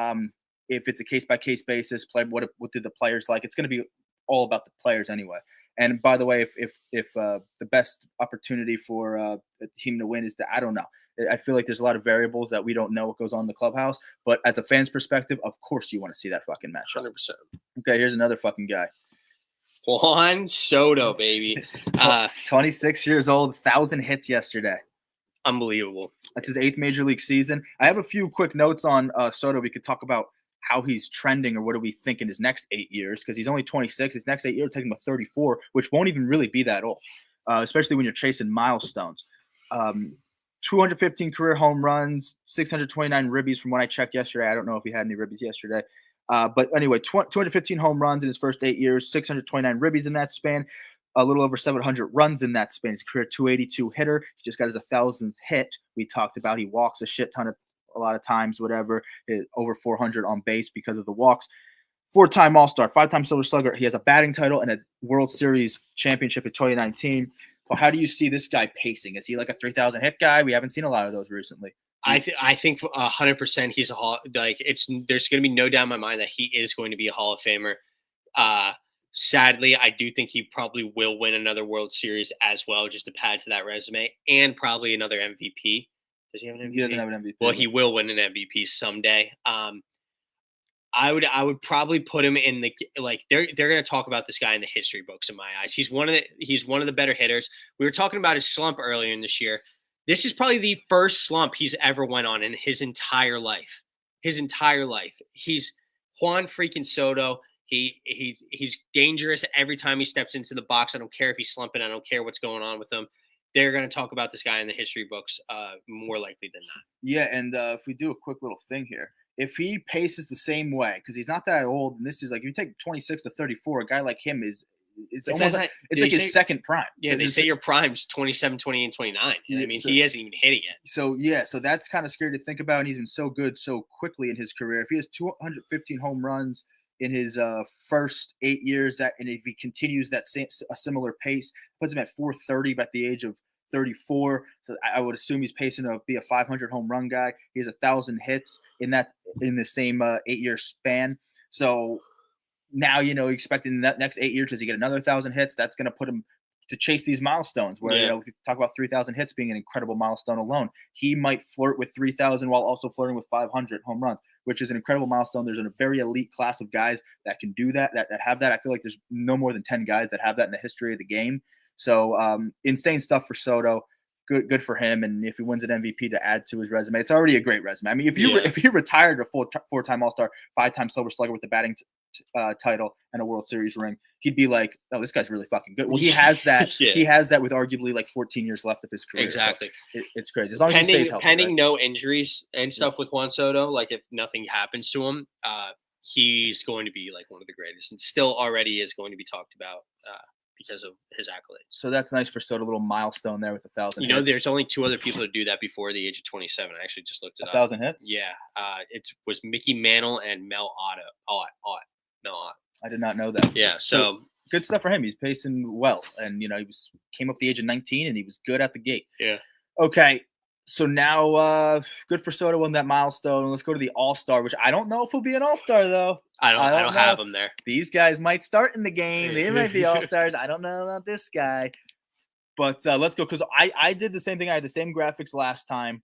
if it's a case by case basis. What did the players like? It's going to be all about the players anyway. And by the way, if the best opportunity for a team to win is I don't know. I feel like there's a lot of variables that we don't know what goes on in the clubhouse. But at the fans' perspective, of course you want to see that fucking match. 100%. Okay, here's another fucking guy. Juan Soto, baby. 26 years old, 1,000 hits yesterday. Unbelievable. That's his 8th major league season. I have a few quick notes on Soto. We could talk about how he's trending or what do we think in his next 8 years, because he's only 26. His next 8 years will take him to 34, which won't even really be that old, especially when you're chasing milestones. 215 career home runs, 629 ribbies from when I checked yesterday. I don't know if he had any ribbies yesterday. But anyway, 215 home runs in his first 8 years, 629 ribbies in that span, a little over 700 runs in that span. His career 282 hitter. He just got his 1,000th hit. We talked about he walks a lot of times, whatever, over 400 on base because of the walks. 4-time All-Star, 5-time Silver Slugger. He has a batting title and a World Series championship in 2019. So how do you see this guy pacing? Is he like a 3,000 hit guy? We haven't seen a lot of those recently. I think 100% he's there's going to be no doubt in my mind that he is going to be a Hall of Famer. Sadly, I do think he probably will win another World Series as well, just to add to that resume, and probably another MVP. Does he have an MVP? He doesn't have an MVP. Well, he will win an MVP someday. I would probably put him in the they're going to talk about this guy in the history books in my eyes. He's one of the better hitters. We were talking about his slump earlier in this year. This is probably the first slump he's ever went on in his entire life. He's Juan freaking Soto. He's dangerous every time he steps into the box. I don't care if he's slumping. I don't care what's going on with him. They're going to talk about this guy in the history books more likely than not. Yeah, and if we do a quick little thing here, if he paces the same way, because he's not that old, and this is like if you take 26 to 34, a guy like him it's almost like his second prime. Yeah, they say your prime's 27, 28, and 29. I mean, he hasn't even hit it yet. So that's kind of scary to think about, and he's been so good so quickly in his career. If he has 215 home runs in his first 8 years, and if he continues a similar pace, puts him at 430 at the age of 34. So I would assume he's pacing to be a 500 home run guy. He has 1,000 hits in the same 8-year span. So now, expecting that next 8 years, does he get another 1,000 hits? That's going to put him to chase these milestones where, we talk about 3,000 hits being an incredible milestone alone. He might flirt with 3,000 while also flirting with 500 home runs, which is an incredible milestone. There's a very elite class of guys that can do that have that. I feel like there's no more than 10 guys that have that in the history of the game. So insane stuff for Soto. Good for him. And if he wins an MVP to add to his resume, it's already a great resume. I mean, if you retired a 4-time All-Star, 5-time Silver Slugger with the batting title and a World Series ring, he'd be like, oh, this guy's really fucking good. Well, he has that. He has that with arguably like 14 years left of his career. Exactly. So it's crazy. As long as he stays healthy. Pending no injuries and stuff with Juan Soto, like if nothing happens to him, he's going to be like one of the greatest, and still already is going to be talked about because of his accolades. So that's nice for Soto, a little milestone there with 1,000 hits. There's only 2 other people to do that before the age of 27. I actually just looked it up. 1,000 hits? Yeah. It was Mickey Mantle and Mel Ott. I did not know that. Yeah, so good stuff for him. He's pacing well, and he came up the age of 19, and he was good at the gate. Yeah. Okay, so now good for Soto on that milestone. Let's go to the All-Star, which I don't know if he'll be an All-Star though. I don't have him there. These guys might start in the game. They might be All-Stars. I don't know about this guy, but let's go because I did the same thing. I had the same graphics last time,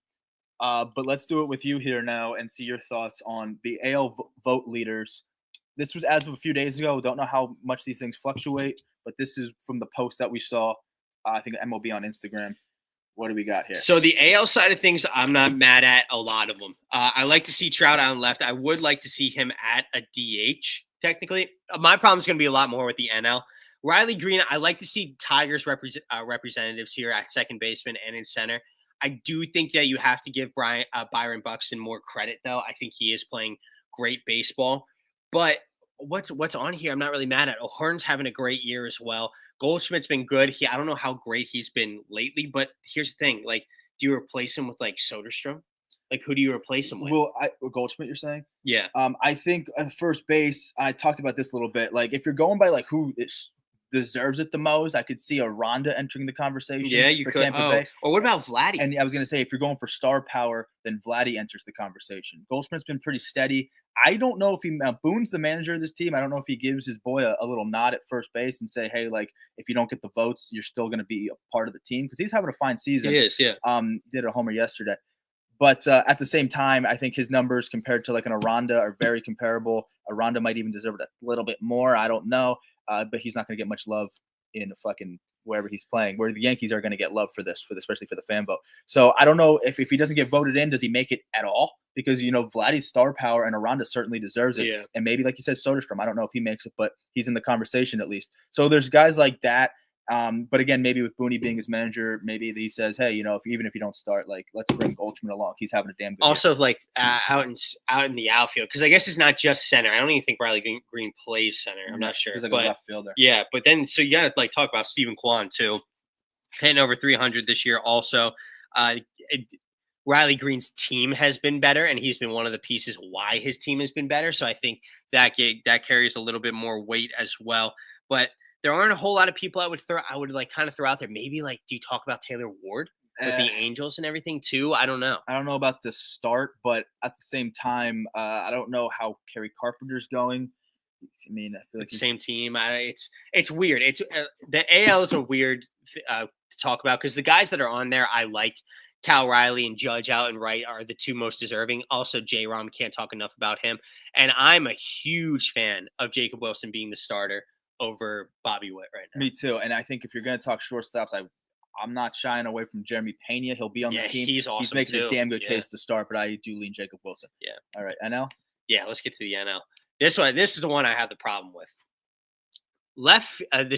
but let's do it with you here now and see your thoughts on the AL vote leaders. This was as of a few days ago. Don't know how much these things fluctuate, but this is from the post that we saw. I think MLB on Instagram. What do we got here? So the AL side of things, I'm not mad at a lot of them. I like to see Trout on left. I would like to see him at a DH, technically. My problem is going to be a lot more with the NL. Riley Green, I like to see Tigers representatives here at second baseman and in center. I do think that you have to give Byron Buxton more credit, though. I think he is playing great baseball. But what's on here? I'm not really mad at. O'Hearn's having a great year as well. Goldschmidt's been good. I don't know how great he's been lately, but here's the thing: like, do you replace him with like Soderstrom? Like, who do you replace him with? Well, Goldschmidt, you're saying? Yeah. I think at first base, I talked about this a little bit. Like, if you're going by like who deserves it the most, I could see a Ronda entering the conversation. Yeah, you for could. Tampa Bay. Or what about Vladdy? And I was going to say, if you're going for star power, then Vladdy enters the conversation. Goldschmidt's been pretty steady. I don't know if Boone's the manager of this team. I don't know if he gives his boy a little nod at first base and say, hey, like, if you don't get the votes, you're still going to be a part of the team, because he's having a fine season. He is, yeah. Did a homer yesterday. But at the same time, I think his numbers compared to like an Aranda are very comparable. Aranda might even deserve it a little bit more. I don't know. But he's not going to get much love in fucking wherever he's playing, where the Yankees are going to get love for this, especially for the fan vote. So I don't know if he doesn't get voted in, does he make it at all? Because, Vladdy's star power and Aranda certainly deserves it. Yeah. And maybe, like you said, Soderstrom, I don't know if he makes it, but he's in the conversation at least. So there's guys like that. But again, maybe with Booney being his manager, maybe he says, hey, even if you don't start, like, let's bring Goldschmidt along. He's having a damn good also year. Like out in the outfield, because I guess it's not just center. I don't even think Riley Green plays center. I'm not sure. He's like but, a left fielder. Yeah, but then so you got to like talk about Stephen Kwan too, hitting over 300 this year. Also, Riley Green's team has been better, and he's been one of the pieces why his team has been better. So I think that carries a little bit more weight as well. But there aren't a whole lot of people I would like kind of throw out there. Maybe like, do you talk about Taylor Ward with the Angels and everything too? I don't know. I don't know about the start, but at the same time, I don't know how Kerry Carpenter's going. I mean, I feel like the same team. It's weird. It's the AL is a weird to talk about, because the guys that are on there, I like. Cal Riley and Judge out and right are the two most deserving. Also, J-Rom, can't talk enough about him. And I'm a huge fan of Jacob Wilson being the starter over Bobby Witt right now. Me too. And I think if you're going to talk shortstops, I'm not shying away from Jeremy Pena. He'll be on the team. He's awesome. He's making too. a damn good case to start, but I do lean Jacob Wilson. Yeah. All right, NL? Yeah, let's get to the NL. This is the one I have the problem with.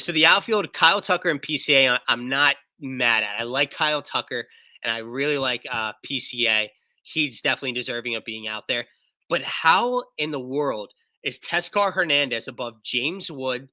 So the outfield, Kyle Tucker and PCA, I'm not mad at. I like Kyle Tucker, and I really like PCA. He's definitely deserving of being out there. But how in the world is Teoscar Hernandez above James Wood,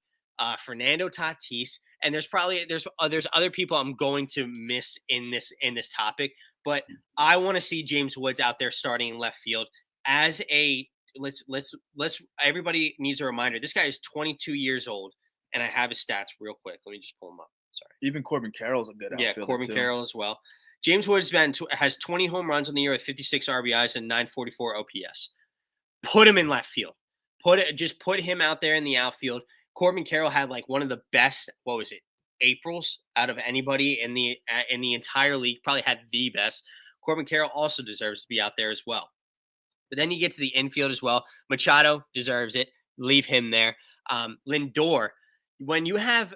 Fernando Tatis, and there's other people I'm going to miss in this topic, but I want to see James Woods out there starting in left field as a let's everybody needs a reminder. This guy is 22 years old, and I have his stats real quick. Let me just pull them up. Sorry. Even Corbin Carroll's a good outfielder. Yeah, Corbin Carroll as well. James Woods has 20 home runs on the year with 56 RBIs and 944 OPS. Put him in left field. Put him out there in the outfield. Corbin Carroll had like one of the best, Aprils out of anybody in the entire league. Probably had the best. Corbin Carroll also deserves to be out there as well. But then you get to the infield as well. Machado deserves it. Leave him there. Lindor, when you have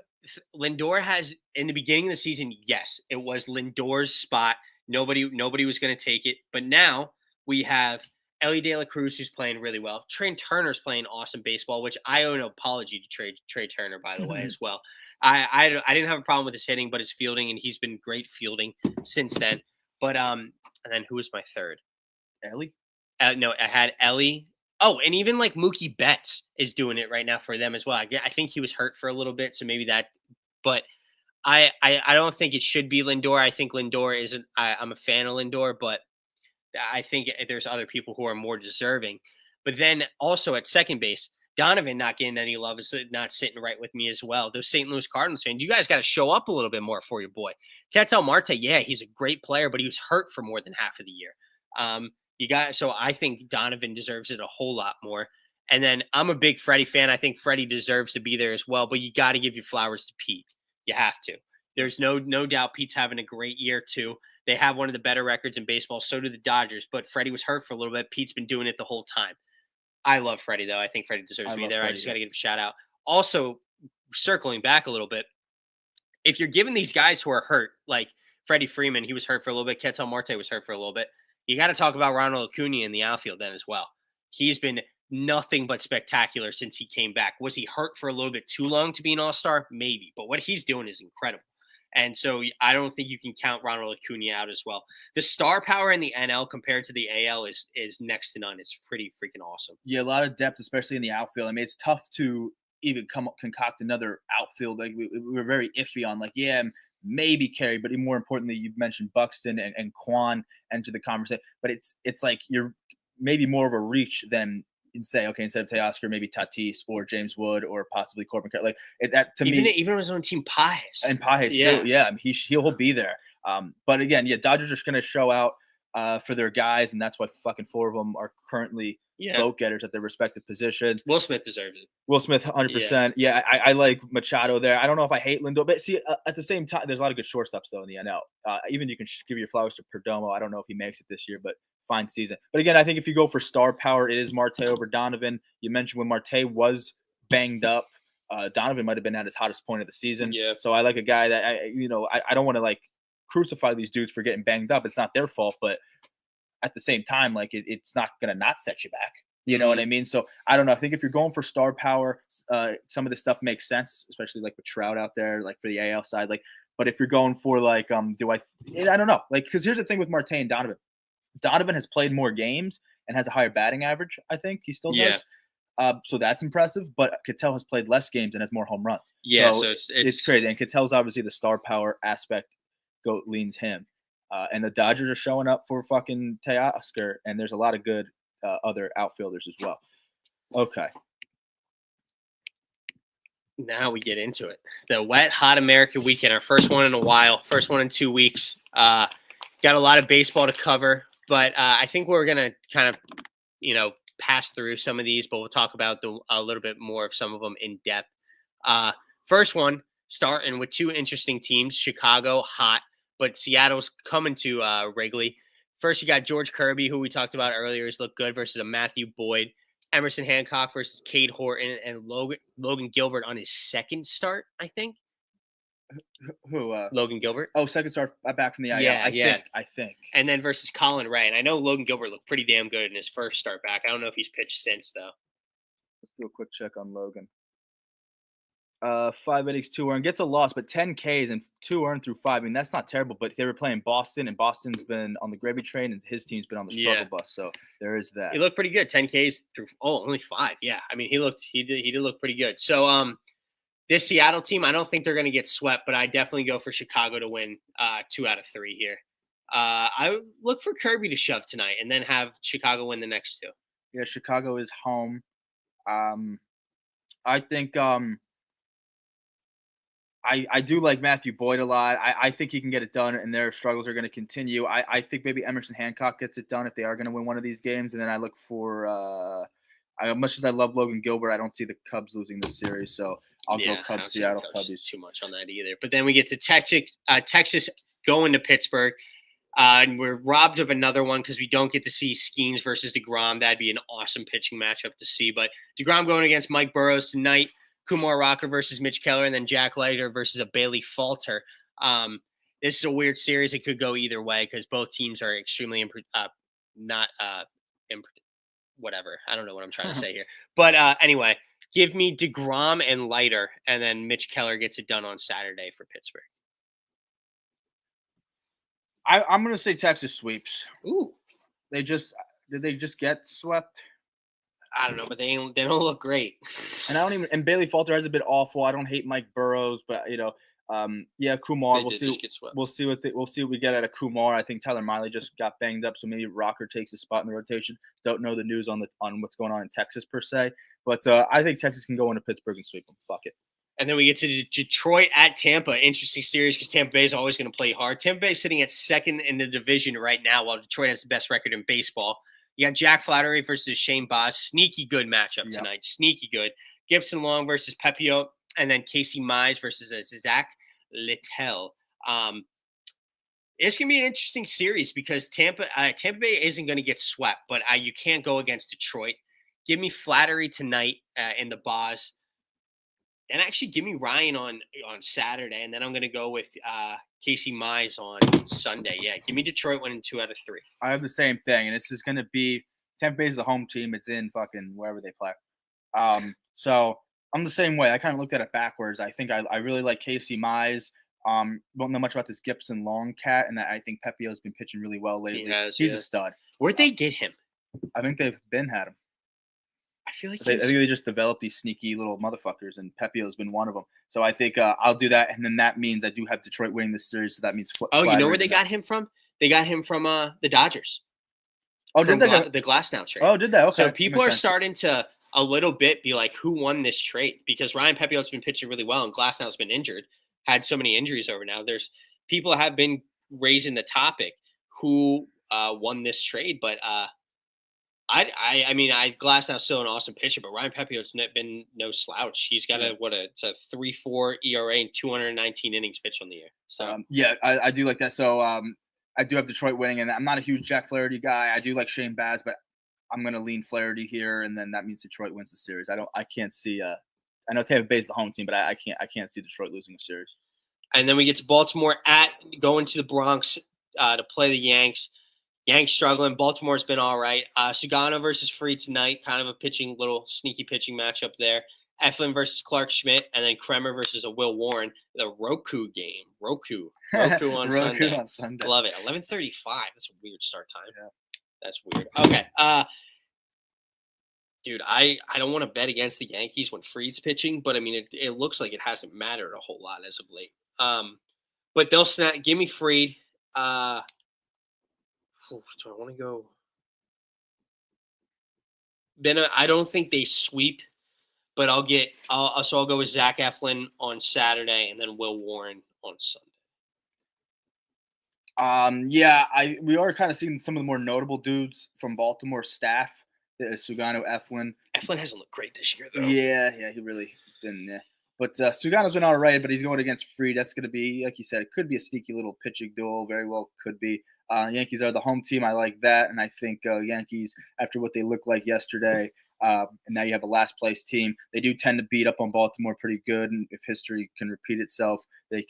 Lindor has in the beginning of the season, yes, it was Lindor's spot. Nobody was going to take it. But now we have Ellie De La Cruz, who's playing really well. Trey Turner's playing awesome baseball, which I owe an apology to Trey Turner, by the way, as well. I didn't have a problem with his hitting, but his fielding, and he's been great fielding since then. But and then who was my third? Ellie? No, I had Ellie. Oh, and even like Mookie Betts is doing it right now for them as well. I think he was hurt for a little bit, so maybe that. But I don't think it should be Lindor. I think Lindor isn't. I'm a fan of Lindor, but I think there's other people who are more deserving. But then also at second base, Donovan not getting any love is not sitting right with me as well. Those St. Louis Cardinals fans, you guys got to show up a little bit more for your boy. Ketel Marte, yeah, he's a great player, but he was hurt for more than half of the year. So I think Donovan deserves it a whole lot more. And then I'm a big Freddie fan. I think Freddie deserves to be there as well, but you got to give your flowers to Pete. You have to. There's no doubt Pete's having a great year too. They have one of the better records in baseball. So do the Dodgers, but Freddie was hurt for a little bit. Pete's been doing it the whole time. I love Freddie though. I think Freddie deserves to be there. I just got to give him a shout out. Also, circling back a little bit, if you're giving these guys who are hurt, like Freddie Freeman, he was hurt for a little bit. Ketel Marte was hurt for a little bit. You got to talk about Ronald Acuna in the outfield then as well. He's been nothing but spectacular since he came back. Was he hurt for a little bit too long to be an all-star? Maybe, but what he's doing is incredible. And so I don't think you can count Ronald Acuna out as well. The star power in the NL compared to the AL is next to none. It's pretty freaking awesome. Yeah, a lot of depth, especially in the outfield. I mean, it's tough to even concoct another outfield. Like we were very iffy on, like, yeah, maybe Carey, but more importantly, you mentioned Buxton and Kwan enter the conversation. But it's like you're maybe more of a reach than you say, okay, instead of Teoscar, maybe Tatis or James Wood or possibly Corbin Carroll. Like that to even me, even on his own team, Pages and Pages too. Yeah, I mean, he'll be there. But again, yeah, Dodgers are going to show out for their guys, and that's why fucking 4 of them are currently vote getters at their respective positions. Will Smith deserves it. Will Smith, 100%. Yeah, I like Machado there. I don't know if I hate Lindor, but see, at the same time, there's a lot of good shortstops though in the NL. Even you can give your flowers to Perdomo. I don't know if he makes it this year, but fine season. But again, I think if you go for star power, it is Marte over Donovan. You mentioned when Marte was banged up, Donovan might have been at his hottest point of the season. Yeah. So I like a guy that I don't want to like crucify these dudes for getting banged up. It's not their fault, but at the same time, like it's not gonna not set you back. You know what I mean? So I don't know. I think if you're going for star power, some of this stuff makes sense, especially like with Trout out there, like for the AL side. Like, but if you're going for like, I don't know, like, because here's the thing with Marte and Donovan. Donovan has played more games and has a higher batting average. I think he still does. So that's impressive. But Ketel has played less games and has more home runs. Yeah, so it's crazy. And Ketel's obviously the star power aspect leans him. And the Dodgers are showing up for fucking Teoscar, and there's a lot of good other outfielders as well. Okay. Now we get into it. The wet, hot American weekend, our first one in a while, first one in 2 weeks. Got a lot of baseball to cover, but I think we're going to kind of, pass through some of these, but we'll talk about a little bit more of some of them in depth. First one, starting with 2 interesting teams, Chicago, hot, but Seattle's coming to Wrigley. First, you got George Kirby, who we talked about earlier, has looked good versus a Matthew Boyd. Emerson Hancock versus Cade Horton, and Logan Gilbert on his second start, I think. Who? Logan Gilbert. Oh, second start back from the IL. I think. And then versus Colin Ray. And I know Logan Gilbert looked pretty damn good in his first start back. I don't know if he's pitched since, though. Let's do a quick check on Logan. 5 innings, 2 earned, gets a loss, but 10 Ks and 2 earned through 5. I mean, that's not terrible, but they were playing Boston, and Boston's been on the gravy train, and his team's been on the struggle bus. So there is that. He looked pretty good. 10 Ks through only 5. Yeah, I mean, he did look pretty good. So this Seattle team, I don't think they're going to get swept, but I definitely go for Chicago to win 2 out of 3 here. I would look for Kirby to shove tonight, and then have Chicago win the next 2. Yeah, Chicago is home. I think. I do like Matthew Boyd a lot. I think he can get it done, and their struggles are going to continue. I think maybe Emerson Hancock gets it done if they are going to win one of these games. And then I look for as much as I love Logan Gilbert, I don't see the Cubs losing this series. So I'll go Cubs, Seattle Cubbies. Too much on that either. But then we get to Texas going to Pittsburgh. And we're robbed of another one because we don't get to see Skeens versus DeGrom. That'd be an awesome pitching matchup to see. But DeGrom going against Mike Burrows tonight. Kumar Rocker versus Mitch Keller, and then Jack Leiter versus a Bailey Falter. This is a weird series. It could go either way because both teams are extremely whatever. I don't know what I'm trying to say here. But anyway, give me DeGrom and Leiter, and then Mitch Keller gets it done on Saturday for Pittsburgh. I'm going to say Texas sweeps. Ooh. Did they just get swept? I don't know, but they don't look great. And Bailey Falter has been awful. I don't hate Mike Burrows, but Kumar. We'll see what we get out of Kumar. I think Tyler Miley just got banged up, so maybe Rocker takes a spot in the rotation. Don't know the news on what's going on in Texas per se, but I think Texas can go into Pittsburgh and sweep them. Fuck it. And then we get to Detroit at Tampa. Interesting series because Tampa Bay is always going to play hard. Tampa Bay is sitting at second in the division right now, while Detroit has the best record in baseball. You got Jack Flaherty versus Shane Baz. Sneaky good matchup tonight. Sneaky good. Gibson Long versus Pepio. And then Casey Mize versus Zach Littell. It's going to be an interesting series because Tampa Bay isn't going to get swept, but you can't go against Detroit. Give me Flaherty tonight in the Baz. And actually give me Ryan on Saturday. And then I'm going to go with Casey Mize on Sunday. Yeah, give me Detroit winning 2 out of 3. I have the same thing, and this is going to be Tampa Bay is the home team. It's in fucking wherever they play. So I'm the same way. I kind of looked at it backwards. I think I really like Casey Mize. Don't know much about this Gibson long cat, and I think Pepio's been pitching really well lately. He's a stud. Where'd they get him? I think they've had him. I feel like I think they just developed these sneaky little motherfuckers, and Pepio's been one of them. So I think I'll do that, and then that means I do have Detroit winning this series. So that means you know where they got him from? They got him from the Dodgers. Oh, did they? The Glasnow trade. Oh, did they? Okay. So people are starting to a little bit be like, who won this trade? Because Ryan Pepio's been pitching really well, and Glasnow's been injured. Had so many injuries over now. There's people have been raising the topic who won this trade, but I mean, Glasnow's still an awesome pitcher, but Ryan Pepio's been no slouch. He's got it's a 3.4 ERA and 219 innings pitched on the year. So I do like that. So I do have Detroit winning, and I'm not a huge Jack Flaherty guy. I do like Shane Baz, but I'm gonna lean Flaherty here, and then that means Detroit wins the series. I can't see. I know Tampa Bay's the home team, but I can't see Detroit losing a series. And then we get to Baltimore going to the Bronx to play the Yanks. Yanks struggling. Baltimore's been all right. Sugano versus Fried tonight, kind of a little sneaky pitching matchup there. Eflin versus Clark Schmidt, and then Kremer versus a Will Warren. The Roku game. Roku on Sunday. On Sunday. Love it. 11:35. That's a weird start time. Yeah. That's weird. Okay. Dude, I don't want to bet against the Yankees when Fried's pitching, but I mean, it looks like it hasn't mattered a whole lot as of late. But they'll snap. Give me Fried. Do I want to go? Then I don't think they sweep, but I'll go with Zach Eflin on Saturday and then Will Warren on Sunday. We are kind of seeing some of the more notable dudes from Baltimore staff. Sugano, Eflin. Eflin hasn't looked great this year, though. Yeah, he really didn't. Yeah. But Sugano's been all right, but he's going against Fried. That's going to be, like you said, it could be a sneaky little pitching duel. Very well could be. Yankees are the home team. I like that. And I think Yankees, after what they looked like yesterday, and now you have a last-place team, they do tend to beat up on Baltimore pretty good. And if history can repeat itself, they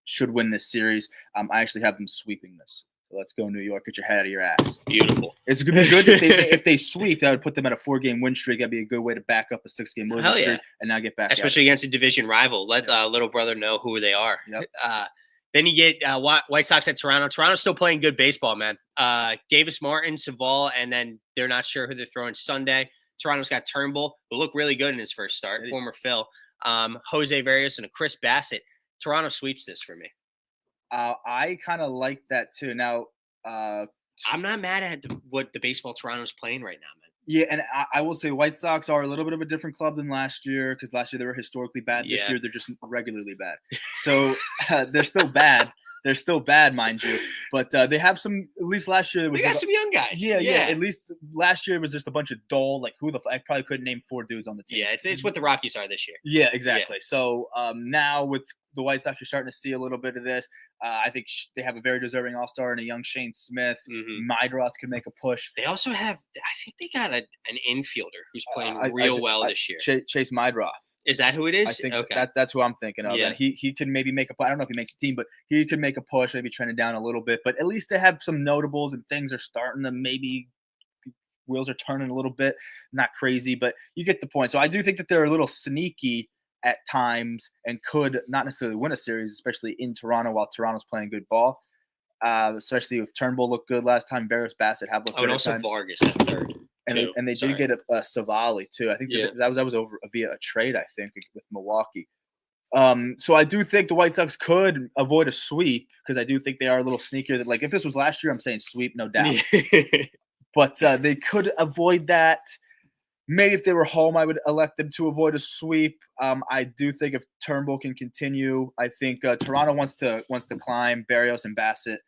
should win this series. I actually have them sweeping this. So let's go, New York. Get your head out of your ass. Beautiful. It's going to be good if they sweep. That would put them at a 4-game win streak. That'd be a good way to back up a 6-game losing streak and now get back. Especially against a division rival. Let little brother know who they are. Yep. Then you get White Sox at Toronto. Toronto's still playing good baseball, man. Davis Martin, Savall, and then they're not sure who they're throwing Sunday. Toronto's got Turnbull, who looked really good in his first start, former Phil. Jose Varias and a Chris Bassett. Toronto sweeps this for me. I kind of like that too. Now, I'm not mad at what the baseball Toronto's playing right now, man. Yeah, and I will say White Sox are a little bit of a different club than last year because last year they were historically bad. This year they're just regularly bad. So they're still bad. They're still bad, mind you. But they have some. At least last year they got some young guys. Yeah. At least last year it was just a bunch of dull. Like I probably couldn't name 4 dudes on the team. Yeah, it's what the Rockies are this year. Yeah, exactly. Yeah. So now with the White Sox, you're starting to see a little bit of this. I think they have a very deserving all-star and a young Shane Smith. Mm-hmm. Mydroth could make a push. They also have, I think they got an infielder who's playing well this year. Chase Mydroth. Is that who it is? I think that's who I'm thinking of. Yeah. And he can maybe make I don't know if he makes a team, but he could make a push, maybe trending down a little bit. But at least they have some notables and things are starting to maybe wheels are turning a little bit. Not crazy, but you get the point. So I do think that they're a little sneaky at times and could not necessarily win a series, especially in Toronto while Toronto's playing good ball. Especially if Turnbull looked good last time, Barris Bassett have looked good. And also Vargas at third. And they did get a Savali too. I think that was over via a trade, I think, with Milwaukee. So I do think the White Sox could avoid a sweep because I do think they are a little sneakier. That like if this was last year, I'm saying sweep, no doubt. But they could avoid that. Maybe if they were home, I would elect them to avoid a sweep. I do think if Turnbull can continue, I think Toronto wants to climb. Barrios and Bassett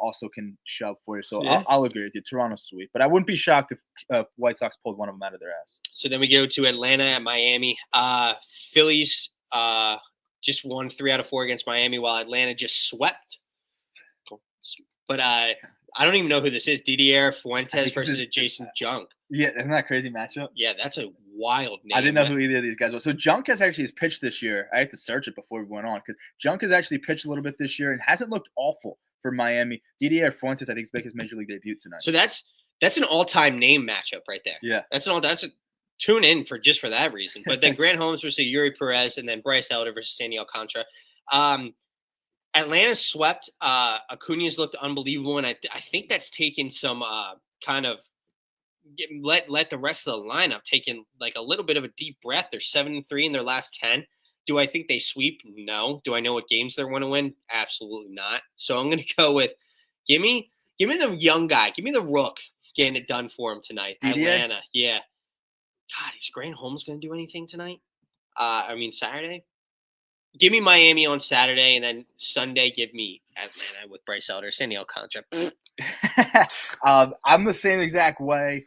also can shove for you. So I'll agree with you. Toronto sweep. But I wouldn't be shocked if White Sox pulled one of them out of their ass. So then we go to Atlanta at Miami. Phillies just won 3 out of 4 against Miami while Atlanta just swept. But I don't even know who this is. Didier Fuentes versus Jason Junk. Yeah, isn't that a crazy matchup? Yeah, that's a wild name. I didn't know who either of these guys was. So Junk has pitched this year. I had to search it before we went on because Junk has actually pitched a little bit this year and hasn't looked awful for Miami. Didier Fuentes, I think, is making his major league debut tonight. So that's That's an all-time name matchup right there. Yeah. Tune in for that reason. But then Grant Holmes versus Yuri Perez, and then Bryce Elder versus Sandy Alcantara. Atlanta swept. Acuna's looked unbelievable, and I think that's taken some kind of let the rest of the lineup taking like a little bit of a deep breath. They're 7-3 in their last 10. Do I think they sweep? No. Do I know what games they want to win? Absolutely not. So I'm going to go with give me the young guy. Give me the Rook getting it done for him tonight. DDA? Atlanta. Yeah. God, is Grant Holmes going to do anything tonight? Saturday. Give me Miami on Saturday, and then Sunday give me Atlanta with Bryce Elder, Sandy Alcantara. I'm the same exact way.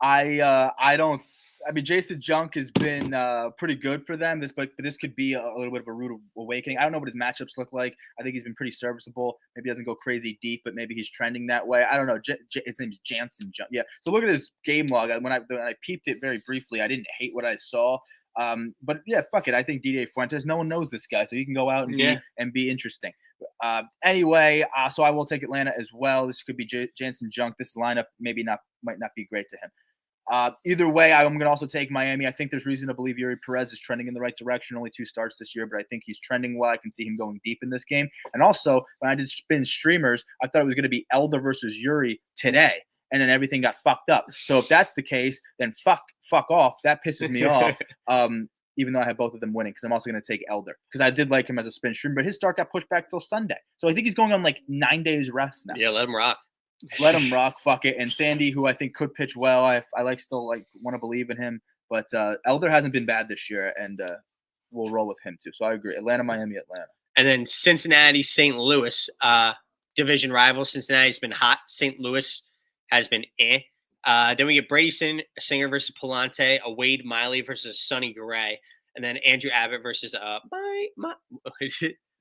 I don't. I mean, Jason Junk has been pretty good for them. But this could be a little bit of a rude awakening. I don't know what his matchups look like. I think he's been pretty serviceable. Maybe he doesn't go crazy deep, but maybe he's trending that way. I don't know. His name's Jansen Junk. Yeah. So look at his game log. When I peeped it very briefly, I didn't hate what I saw. But yeah, fuck it. I think DD Fuentes. No one knows this guy, so he can go out and be interesting. Anyway, so I will take Atlanta as well. This could be Jansen Junk. This lineup might not be great to him. Either way, I'm going to also take Miami. I think there's reason to believe Yuri Perez is trending in the right direction. Only 2 starts this year, but I think he's trending well. I can see him going deep in this game. And also, when I did spin streamers, I thought it was going to be Elder versus Yuri today, and then everything got fucked up. So if that's the case, then fuck off. That pisses me off. Even though I have both of them winning, because I'm also going to take Elder because I did like him as a spin streamer, but his start got pushed back till Sunday. So I think he's going on like 9 days rest now. Yeah, let him rock. Let him rock. Fuck it. And Sandy, who I think could pitch well, I still want to believe in him. But Elder hasn't been bad this year, and we'll roll with him too. So I agree. Atlanta, Miami, Atlanta. And then Cincinnati, St. Louis, division rival. Cincinnati's been hot. St. Louis has been eh. Then we get Brady Singer versus Palante, a Wade Miley versus Sonny Gray, and then Andrew Abbott versus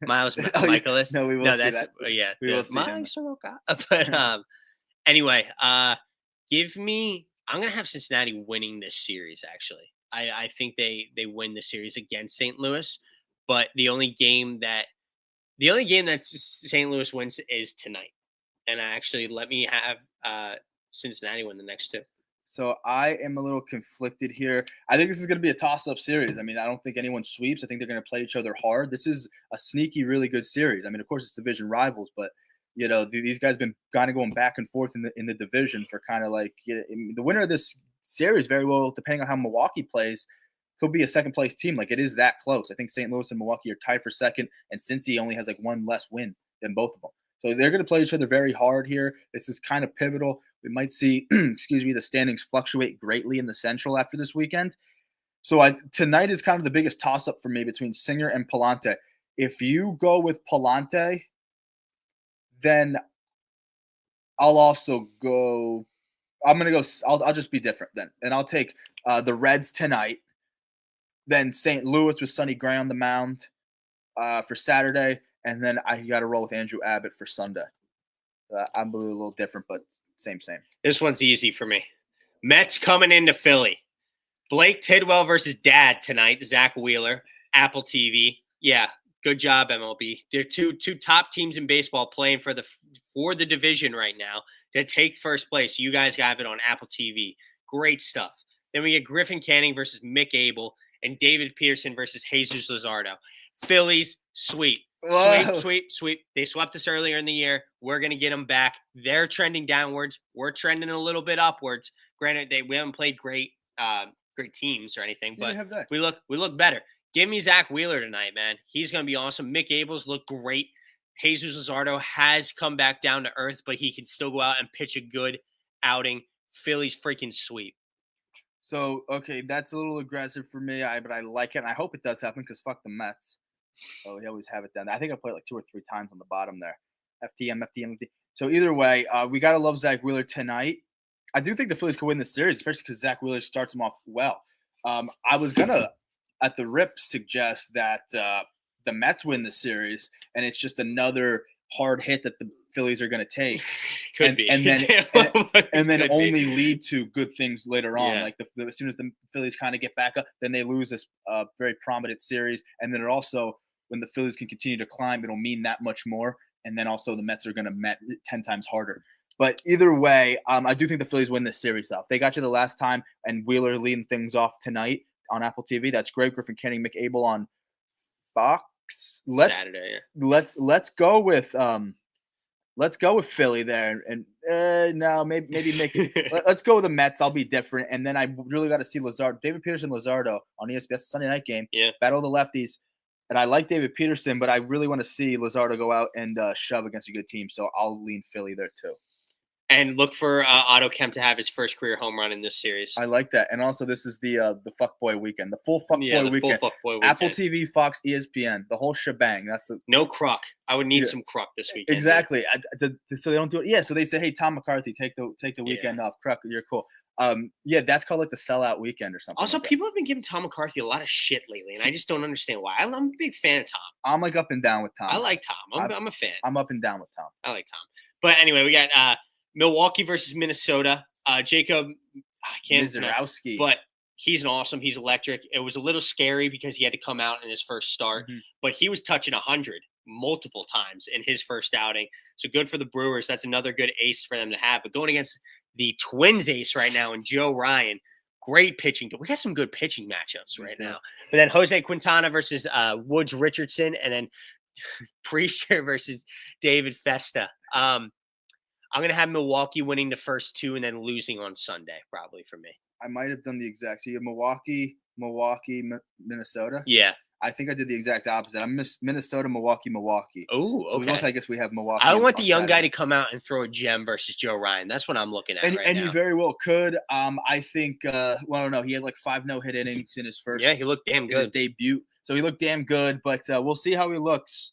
Miles Michaelis. No, we will see that. Yeah, we will see him. But anyway, I'm gonna have Cincinnati winning this series. Actually, I think they win the series against St. Louis. But the only game that St. Louis wins is tonight, and let me have Cincinnati win the next 2. So I am a little conflicted here. I think this is going to be a toss-up series. I mean, I don't think anyone sweeps. I think they're going to play each other hard. This is a sneaky, really good series. I mean, of course, it's division rivals, but these guys have been kind of going back and forth in the division for kind of like the winner of this series. Very well, depending on how Milwaukee plays, could be a second-place team. Like, it is that close. I think St. Louis and Milwaukee are tied for second, and Cincy only has like one less win than both of them. So they're going to play each other very hard here. This is kind of pivotal. We might see, the standings fluctuate greatly in the Central after this weekend. So tonight is kind of the biggest toss-up for me between Singer and Palante. If you go with Palante, then I'll also go. I'm going to go. I'll just be different then, and I'll take the Reds tonight. Then St. Louis with Sonny Gray on the mound for Saturday, and then I got to roll with Andrew Abbott for Sunday. I'm a little different, but same. This one's easy for me. Mets coming into Philly. Blake Tidwell versus Dad tonight. Zach Wheeler, Apple TV. Yeah, good job, MLB. They're two top teams in baseball playing for the division right now to take first place. You guys got it on Apple TV. Great stuff. Then we get Griffin Canning versus Mick Abel and David Pearson versus Jesus Luzardo. Phillies, sweep. Sweep. They swept us earlier in the year. We're going to get them back. They're trending downwards. We're trending a little bit upwards. Granted, we haven't played great teams or anything, but we look better. Give me Zach Wheeler tonight, man. He's going to be awesome. Mick Abels looked great. Jesus Luzardo has come back down to earth, but he can still go out and pitch a good outing. Phillies freaking sweep. So, okay, that's a little aggressive for me, but I like it, and I hope it does happen because fuck the Mets. Oh, we always have it down there. I think I played like 2 or 3 times on the bottom there. FTM. So either way, we got to love Zach Wheeler tonight. I do think the Phillies could win this series, especially because Zach Wheeler starts them off well. I was going to, at the rip, suggest that the Mets win the series, and it's just another hard hit that the Phillies are going to take. Could be. And then only lead to good things later on. Yeah. Like as soon as the Phillies kind of get back up, then they lose this very prominent series. And then it also, when the Phillies can continue to climb, it'll mean that much more. And then also the Mets are going to met 10 times harder. But either way, I do think the Phillies win this series, though. If they got you the last time and Wheeler leading things off tonight on Apple TV, that's great. Griffin Kenny, McAble on Fox. Saturday. Let's go with Philly there, and no, maybe make let's go with the Mets. I'll be different, and then I really got to see David Peterson, Luzardo on ESPN Sunday night game. Yeah, battle of the lefties, and I like David Peterson, but I really want to see Luzardo go out and shove against a good team. So I'll lean Philly there too. And look for Otto Kemp to have his first career home run in this series. I like that, and also this is the fuckboy weekend, the full fuckboy weekend. Full fuckboy weekend. Apple TV, Fox, ESPN, the whole shebang. That's no Kruk. I would need some Kruk this weekend. Exactly. So they don't do it. Yeah. So they say, hey, Tom McCarthy, take the weekend off. Kruk, you're cool. Yeah, that's called like the sellout weekend or something. Also, like people have been giving Tom McCarthy a lot of shit lately, and I just don't understand why. I'm a big fan of Tom. I'm like up and down with Tom. I like Tom. I'm a fan. I'm up and down with Tom. I like Tom. But anyway, we got Milwaukee versus Minnesota. Jacob, I can't pronounce, but he's awesome. He's electric. It was a little scary because he had to come out in his first start, but he was touching 100 multiple times in his first outing. So good for the Brewers. That's another good ace for them to have. But going against the Twins ace right now and Joe Ryan, great pitching. We got some good pitching matchups right now. But then Jose Quintana versus Woods Richardson, and then Priester versus David Festa. I'm going to have Milwaukee winning the first two and then losing on Sunday, probably for me. I might have done the exact. So you have Milwaukee, Minnesota? Yeah. I think I did the exact opposite. I'm Minnesota, Milwaukee. Oh, okay. I guess we have Milwaukee. I want the young guy to come out and throw a gem versus Joe Ryan. That's what I'm looking at and now. you very well could. I think, I don't know. He had like 5 no-hit innings in his first. Yeah, he looked damn good. His debut. So he looked damn good, but we'll see how he looks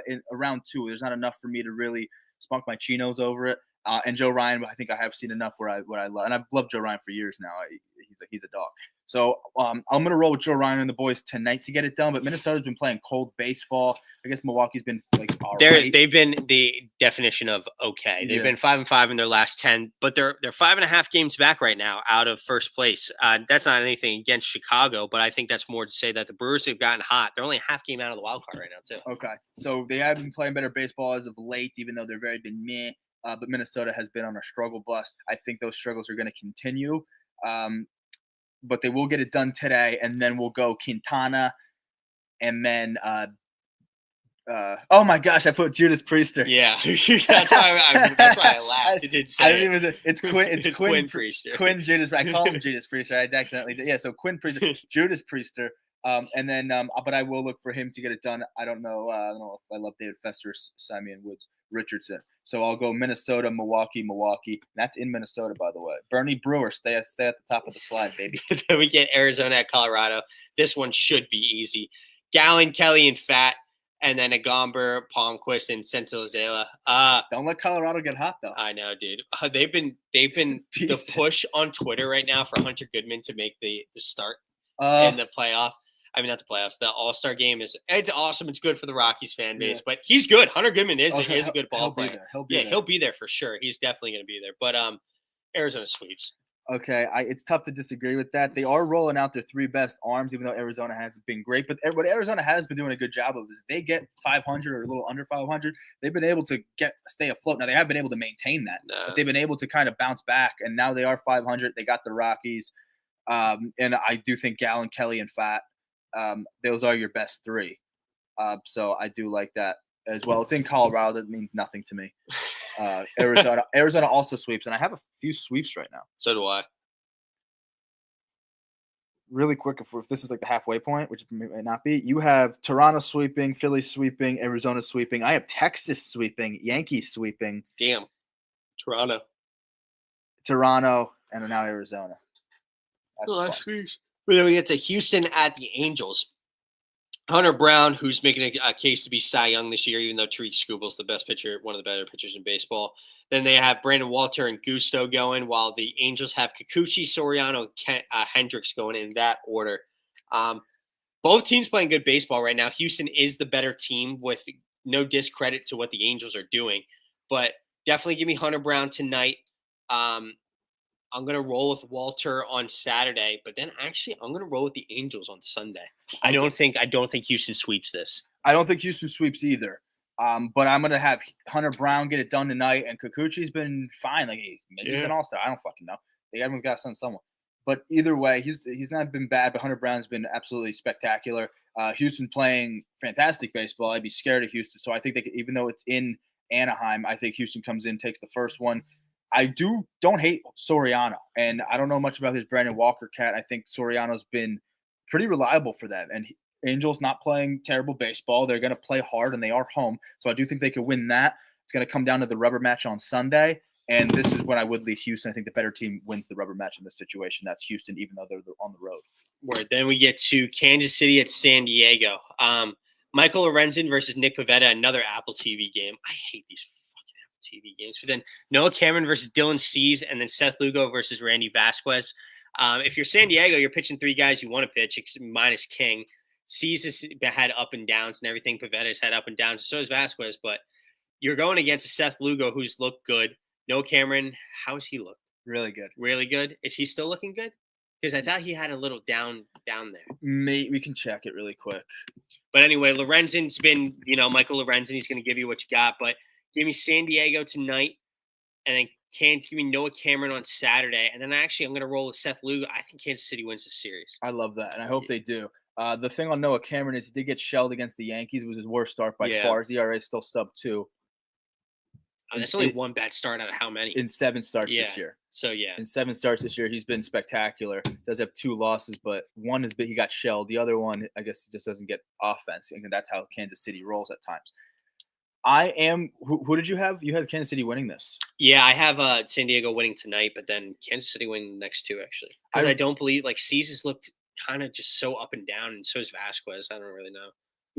in round 2. There's not enough for me to really spunk my chinos over it. And Joe Ryan, I think I have seen enough where I love, and I've loved Joe Ryan for years now. He's a dog. So I'm gonna roll with Joe Ryan and the boys tonight to get it done. But Minnesota's been playing cold baseball. I guess Milwaukee's been like all right. They've been the definition of okay. They've been 5-5 in their last 10, but they're 5.5 games back right now out of first place. That's not anything against Chicago, but I think that's more to say that the Brewers have gotten hot. They're only a half game out of the wild card right now too. Okay, so they have been playing better baseball as of late, even though they're very been meh. But Minnesota has been on a struggle bus. I think those struggles are going to continue. But they will get it done today, and then we'll go Quintana, and then oh my gosh, I put Judas Priester. Yeah, that's why I laughed. It did say I didn't even. It's Quinn. It's Quinn Priester. Quinn Judas. I call him Judas Priester. I accidentally did. Yeah, so Quinn Priester, Judas Priester. And then, but I will look for him to get it done. I don't know if I love David Fester, Simeon Woods, Richardson. So I'll go Minnesota, Milwaukee. That's in Minnesota, by the way. Bernie Brewer, stay at the top of the slide, baby. Then we get Arizona at Colorado. This one should be easy. Gallen, Kelly, and Fat, and then Agomber, Palmquist, and Senzalezela. Don't let Colorado get hot, though. I know, dude. They've been the push on Twitter right now for Hunter Goodman to make the start in the playoff. I mean, not the playoffs. The All-Star game it's awesome. It's good for the Rockies fan base, but he's good. Hunter Goodman is a good ball player. He'll be there for sure. He's definitely going to be there. But Arizona sweeps. Okay, it's tough to disagree with that. They are rolling out their 3 best arms, even though Arizona hasn't been great. But what Arizona has been doing a good job of is if they get 500 or a little under 500, they've been able to stay afloat. Now, they haven't been able to maintain that, but they've been able to kind of bounce back. And now they are 500. They got the Rockies. And I do think Gallen, Kelly, and Fat, those are your best 3. So I do like that as well. It's in Colorado. That means nothing to me. Arizona also sweeps, and I have a few sweeps right now. So do I. Really quick, if this is like the halfway point, which it might not be, you have Toronto sweeping, Philly sweeping, Arizona sweeping. I have Texas sweeping, Yankees sweeping. Damn. Toronto, and now Arizona. Then we get to Houston at the Angels. Hunter Brown, who's making a case to be Cy Young this year, even though Tariq Skubal's the best pitcher, one of the better pitchers in baseball. Then they have Brandon Walter and Gusto going, while the Angels have Kikuchi, Soriano, and Hendricks going in that order. Both teams playing good baseball right now. Houston is the better team with no discredit to what the Angels are doing. But definitely give me Hunter Brown tonight. I'm going to roll with Walter on Saturday, but then actually I'm going to roll with the Angels on Sunday. I don't think Houston sweeps this. I don't think Houston sweeps either. But I'm gonna have Hunter Brown get it done tonight, and Kikuchi's been fine. Like maybe he's an all-star. I don't fucking know. Everyone's got to send someone. But either way, he's not been bad. But Hunter Brown's been absolutely spectacular. Houston playing fantastic baseball. I'd be scared of Houston. So I think even though it's in Anaheim, I think Houston comes in, takes the first one. I don't hate Soriano, and I don't know much about his Brandon Walker cat. I think Soriano's been pretty reliable for them, and Angels not playing terrible baseball. They're going to play hard, and they are home, so I do think they could win that. It's going to come down to the rubber match on Sunday, and this is when I would lead Houston. I think the better team wins the rubber match in this situation. That's Houston, even though they're on the road. Word. Then we get to Kansas City at San Diego. Michael Lorenzen versus Nick Pivetta, another Apple TV game. I hate these TV games. But then Noah Cameron versus Dylan Cease, and then Seth Lugo versus Randy Vasquez. If you're San Diego, you're pitching three guys you want to pitch, minus King. Cease has had up and downs and everything. Pavetta's had up and downs. So is Vasquez. But you're going against Seth Lugo, who's looked good. Noah Cameron, how has he looked? Really good. Really good. Is he still looking good? Because I thought he had a little down there. We can check it really quick. But anyway, Lorenzen's been, Michael Lorenzen. He's going to give you what you got. But give me San Diego tonight, and then give me Noah Cameron on Saturday. And then I'm going to roll with Seth Lugo. I think Kansas City wins the series. I love that, and I hope they do. The thing on Noah Cameron is he did get shelled against the Yankees. It was his worst start by far. His ERA is still sub-2. That's only one bad start out of how many? In 7 starts this year. So, in 7 starts this year, he's been spectacular. Does have 2 losses, but one is he got shelled. The other one, I guess, just doesn't get offense. And that's how Kansas City rolls at times. Who did you have? You had Kansas City winning this. Yeah, I have San Diego winning tonight, but then Kansas City winning the next 2, actually. Because I don't believe, Cease has looked kind of just so up and down, and so is Vasquez. I don't really know.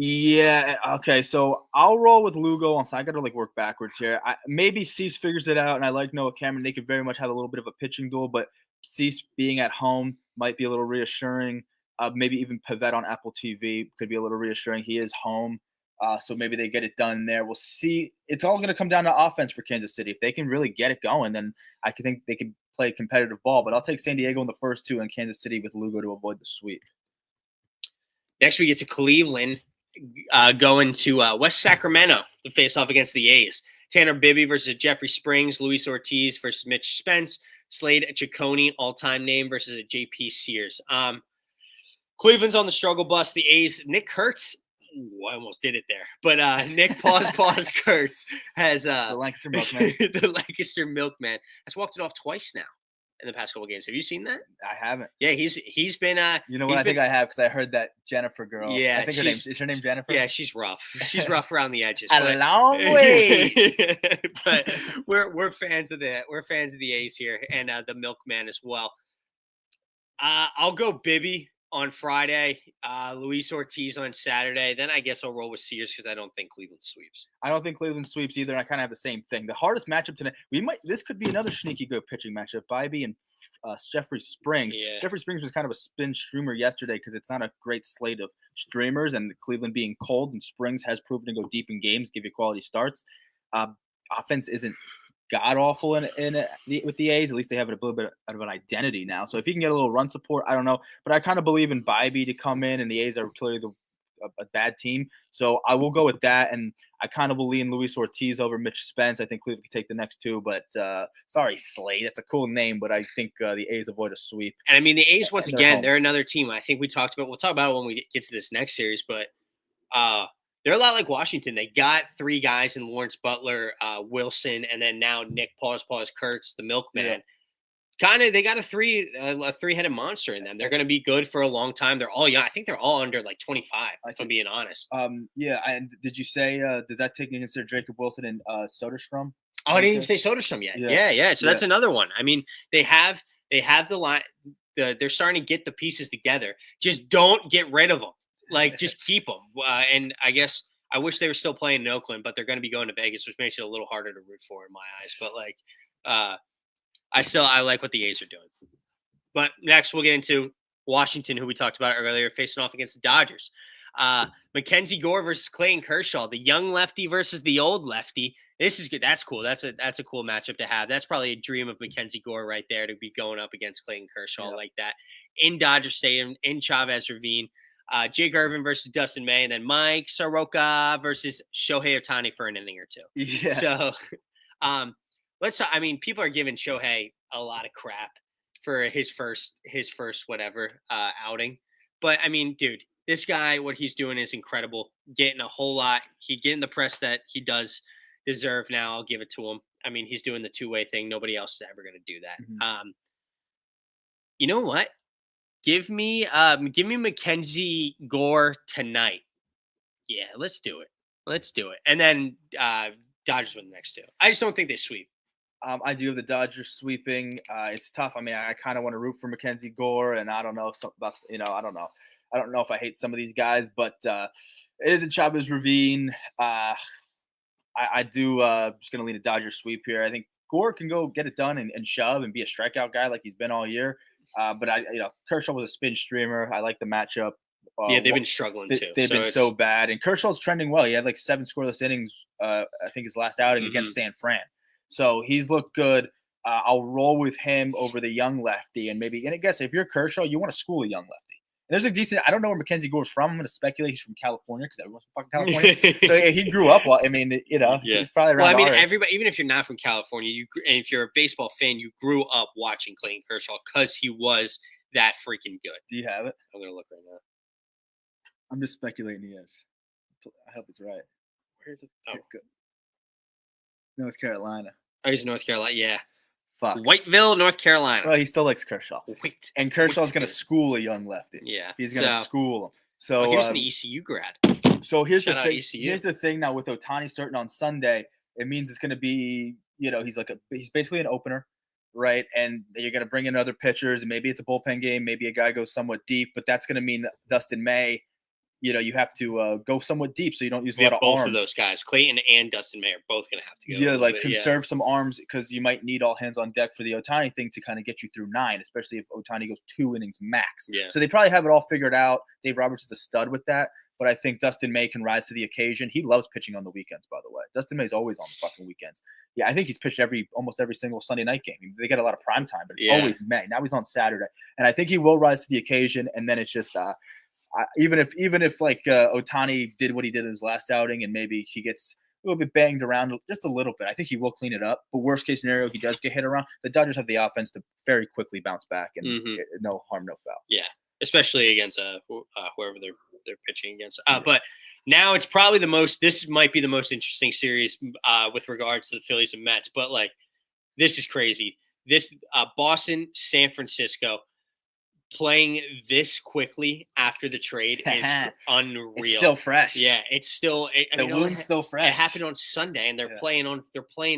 Yeah, okay, so I'll roll with Lugo. So I got to work backwards here. Maybe Cease figures it out, and I like Noah Cameron. They could very much have a little bit of a pitching duel, but Cease being at home might be a little reassuring. Maybe even Pivetta on Apple TV could be a little reassuring. He is home, so maybe they get it done there. We'll see. It's all going to come down to offense for Kansas City. If they can really get it going, then I think they can play competitive ball. But I'll take San Diego in the first 2 and Kansas City with Lugo to avoid the sweep. Next, we get to Cleveland. Going to West Sacramento to face off against the A's. Tanner Bibby versus Jeffrey Springs. Luis Ortiz versus Mitch Spence. Slade Ciccone, all-time name, versus a J.P. Sears. Cleveland's on the struggle bus. The A's, Nick Kurtz. I almost did it there. But Nick Pause Kurtz has the Lancaster Milkman. The Lancaster Milkman has walked it off twice now in the past couple of games. Have you seen that? I haven't. Yeah, he's been. You know what? I think I have because I heard that Jennifer girl. Yeah, I think is her name Jennifer. Yeah, she's rough. She's rough around the edges. A long way. But we're fans of the A's here and the Milkman as well. I'll go Bibby on Friday, Luis Ortiz on Saturday. Then I guess I'll roll with Sears because I don't think Cleveland sweeps. I don't think Cleveland sweeps either. And I kind of have the same thing. The hardest matchup tonight. This could be another sneaky good pitching matchup. Bibby and Jeffrey Springs. Yeah. Jeffrey Springs was kind of a spin streamer yesterday because it's not a great slate of streamers, and Cleveland being cold, and Springs has proven to go deep in games, give you quality starts. Offense isn't god awful with the A's. At least they have a little bit of an identity now. So if he can get a little run support, I don't know. But I kind of believe in Bibby to come in, and the A's are clearly a bad team. So I will go with that, and I kind of believe in Luis Ortiz over Mitch Spence. I think Cleveland can take the next 2, but sorry, Slade. That's a cool name, but I think the A's avoid a sweep. And I mean, the A's, once again, they're another team. I think we'll talk about it when we get to this next series, but they're a lot like Washington. They got 3 guys in Lawrence Butler, Wilson, and then now Nick Pause Kurtz, the Milkman. Yeah. They got a three-headed monster in them. They're going to be good for a long time. They're all young. I think they're all under 25, if I'm being honest. Yeah. And did you say, does that take into consider Jacob Wilson and Soderstrom? Oh, I didn't even say Soderstrom yet. Yeah. So that's another one. I mean, they have the line. They're starting to get the pieces together. Just don't get rid of them. Just keep them. And I guess I wish they were still playing in Oakland, but they're going to be going to Vegas, which makes it a little harder to root for in my eyes. But I like what the A's are doing. But next, we'll get into Washington, who we talked about earlier, facing off against the Dodgers. Mackenzie Gore versus Clayton Kershaw, the young lefty versus the old lefty. This is good. That's cool. That's a cool matchup to have. That's probably a dream of Mackenzie Gore right there, to be going up against Clayton Kershaw like that in Dodger Stadium, in Chavez Ravine. Jake Irvin versus Dustin May, and then Mike Soroka versus Shohei Ohtani for an inning or two. Yeah. So people are giving Shohei a lot of crap for his first whatever outing. But I mean, dude, this guy, what he's doing is incredible. Getting a whole lot. He getting the press that he does deserve now. I'll give it to him. I mean, he's doing the two-way thing. Nobody else is ever going to do that. Mm-hmm. You know what? Give me Mackenzie Gore tonight. Yeah, let's do it. And then Dodgers win the next two. I just don't think they sweep. I do have the Dodgers sweeping. It's tough. I mean, I kind of want to root for Mackenzie Gore, and I don't know about I don't know. I don't know if I hate some of these guys, but it isn't Chavez Ravine. I do just going to lean a Dodgers sweep here. I think Gore can go get it done and shove and be a strikeout guy like he's been all year. But Kershaw was a spin streamer. I like the matchup. Yeah, they've been struggling too. They've been so bad. And Kershaw's trending well. He had like 7 scoreless innings, I think his last outing against San Fran. So he's looked good. I'll roll with him over the young lefty. And I guess if you're Kershaw, you want to school a young lefty. And there's a decent – I don't know where Mackenzie Gore's from. I'm going to speculate he's from California because everyone's from fucking California. So yeah, he grew up well. I mean, he's probably around. Well, I mean, everybody, even if you're not from California, and if you're a baseball fan, you grew up watching Clayton Kershaw because he was that freaking good. Do you have it? I'm going to look right now. I'm just speculating he is. I hope it's right. Good. North Carolina. Oh, he's North Carolina. Yeah. Fuck. Whiteville, North Carolina. Well, he still likes Kershaw. And Kershaw's going to school a young lefty. Yeah. He's going to school him. So he was an ECU grad. So here's the thing. Here's the thing now with Ohtani starting on Sunday. It means it's going to be, he's basically an opener, right? And you're going to bring in other pitchers, and maybe it's a bullpen game. Maybe a guy goes somewhat deep, but that's going to mean Dustin May. You have to go somewhat deep so you don't use a lot of both arms. Both of those guys, Clayton and Dustin May, are both going to have to go. Yeah, conserve some arms because you might need all hands on deck for the Ohtani thing to kind of get you through 9, especially if Ohtani goes 2 innings max. Yeah. So they probably have it all figured out. Dave Roberts is a stud with that, but I think Dustin May can rise to the occasion. He loves pitching on the weekends, by the way. Dustin May's always on the fucking weekends. Yeah, I think he's pitched almost every single Sunday night game. They get a lot of prime time, but it's always May. Now he's on Saturday, and I think he will rise to the occasion. And then it's just even if Ohtani did what he did in his last outing and maybe he gets a little bit banged around just a little bit, I think he will clean it up. But worst case scenario, he does get hit around. The Dodgers have the offense to very quickly bounce back and no harm, no foul. Yeah, especially against whoever they're pitching against. But now it's probably this might be the most interesting series with regards to the Phillies and Mets. But this is crazy. This Boston, San Francisco. Playing this quickly after the trade is unreal. It's still fresh. Yeah, it's still the wound's still fresh. It happened on Sunday, and they're playing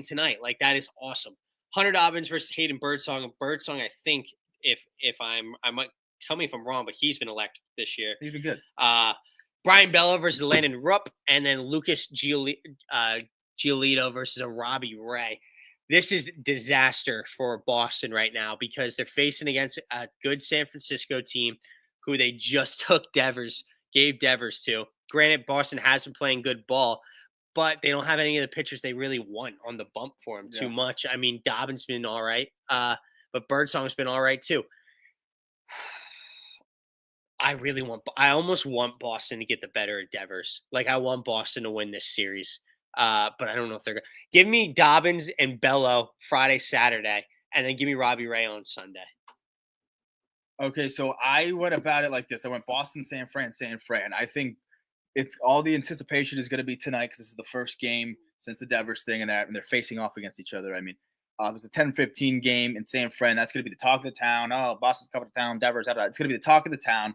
tonight. That is awesome. Hunter Dobbins versus Hayden Birdsong. Birdsong, I think, if I might tell me if I'm wrong, but he's been elected this year. He's been good. Brian Bella versus Landon Rupp, and then Lucas Giolito versus a Robbie Ray. This is disaster for Boston right now because they're facing against a good San Francisco team who they just gave Devers to. Granted, Boston has been playing good ball, but they don't have any of the pitchers they really want on the bump for him too much. I mean, Dobbins been all right, but Birdsong's been all right too. I almost want Boston to get the better of Devers. I want Boston to win this series. But I don't know if they're going to give me Dobbins and Bello Friday, Saturday, and then give me Robbie Ray on Sunday. Okay, so I went about it like this. I went Boston, San Fran. I think it's all the anticipation is going to be tonight because this is the first game since the Devers thing and they're facing off against each other. I mean, it was a 10-15 game in San Fran. That's going to be the talk of the town. Oh, Boston's coming to town. Devers, it's going to be the talk of the town.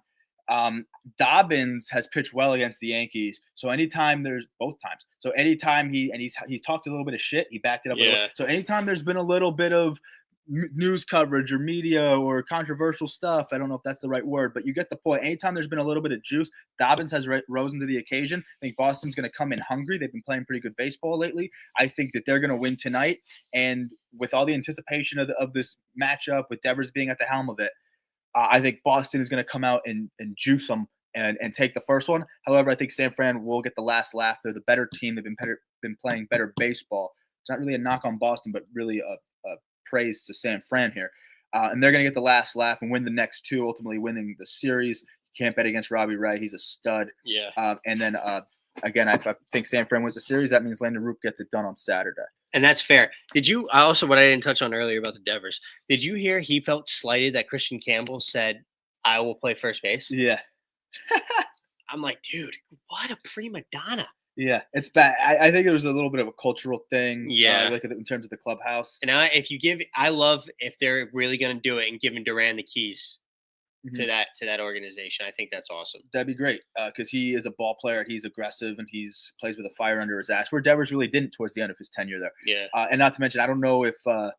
Dobbins has pitched well against the Yankees. So anytime he's talked a little bit of shit, he backed it up. Yeah. So anytime there's been a little bit of news coverage or media or controversial stuff, I don't know if that's the right word, but you get the point. Anytime there's been a little bit of juice, Dobbins has risen to the occasion. I think Boston's going to come in hungry. They've been playing pretty good baseball lately. I think that they're going to win tonight. And with all the anticipation of this matchup with Devers being at the helm of it, I think Boston is going to come out and juice them and take the first one. However, I think San Fran will get the last laugh. They're the better team. They've been playing better baseball. It's not really a knock on Boston, but really a praise to San Fran here. And they're going to get the last laugh and win the next two, ultimately winning the series. can't bet against Robbie Ray. He's a stud. Yeah. And then again, I think San Fran wins the series. That means Landon Roop gets it done on Saturday. And that's fair. Did you also, what I didn't touch on earlier about the Devers, did you hear he felt slighted that Christian Campbell said, I will play first base? Yeah. I'm like, dude, what a prima donna. Yeah, it's bad. I think it was a little bit of a cultural thing. Yeah. Like in terms of the clubhouse. And I love if they're really going to do it and giving Duran the keys to that organization. I think that's awesome. That'd be great because he is a ball player. He's aggressive and plays with a fire under his ass. Where Devers really didn't towards the end of his tenure there. Yeah. And not to mention, I don't know if it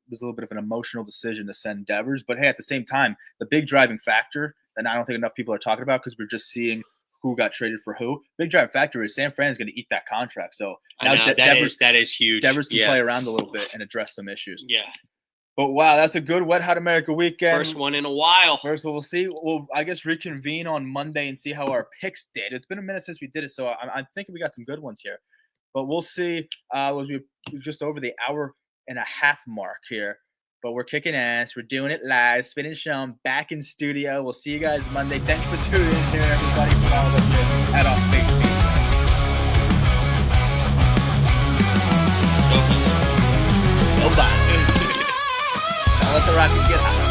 was a little bit of an emotional decision to send Devers, but hey, at the same time, the big driving factor that I don't think enough people are talking about because we're just seeing who got traded for who. Big driving factor is San Fran is going to eat that contract. So now that is huge. Devers can play around a little bit and address some issues. Yeah. But wow, that's a good Wet Hot America weekend. First one in a while. We'll see. We'll, I guess, reconvene on Monday and see how our picks did. It's been a minute since we did it, so I'm thinking we got some good ones here. But we'll see. We're just over the hour and a half mark here. But we're kicking ass. We're doing it live. Spin and Sean back in studio. We'll see you guys Monday. Thanks for tuning in here, everybody. Follow us at On Facebook. Bye. Don't let the Rockies get hot.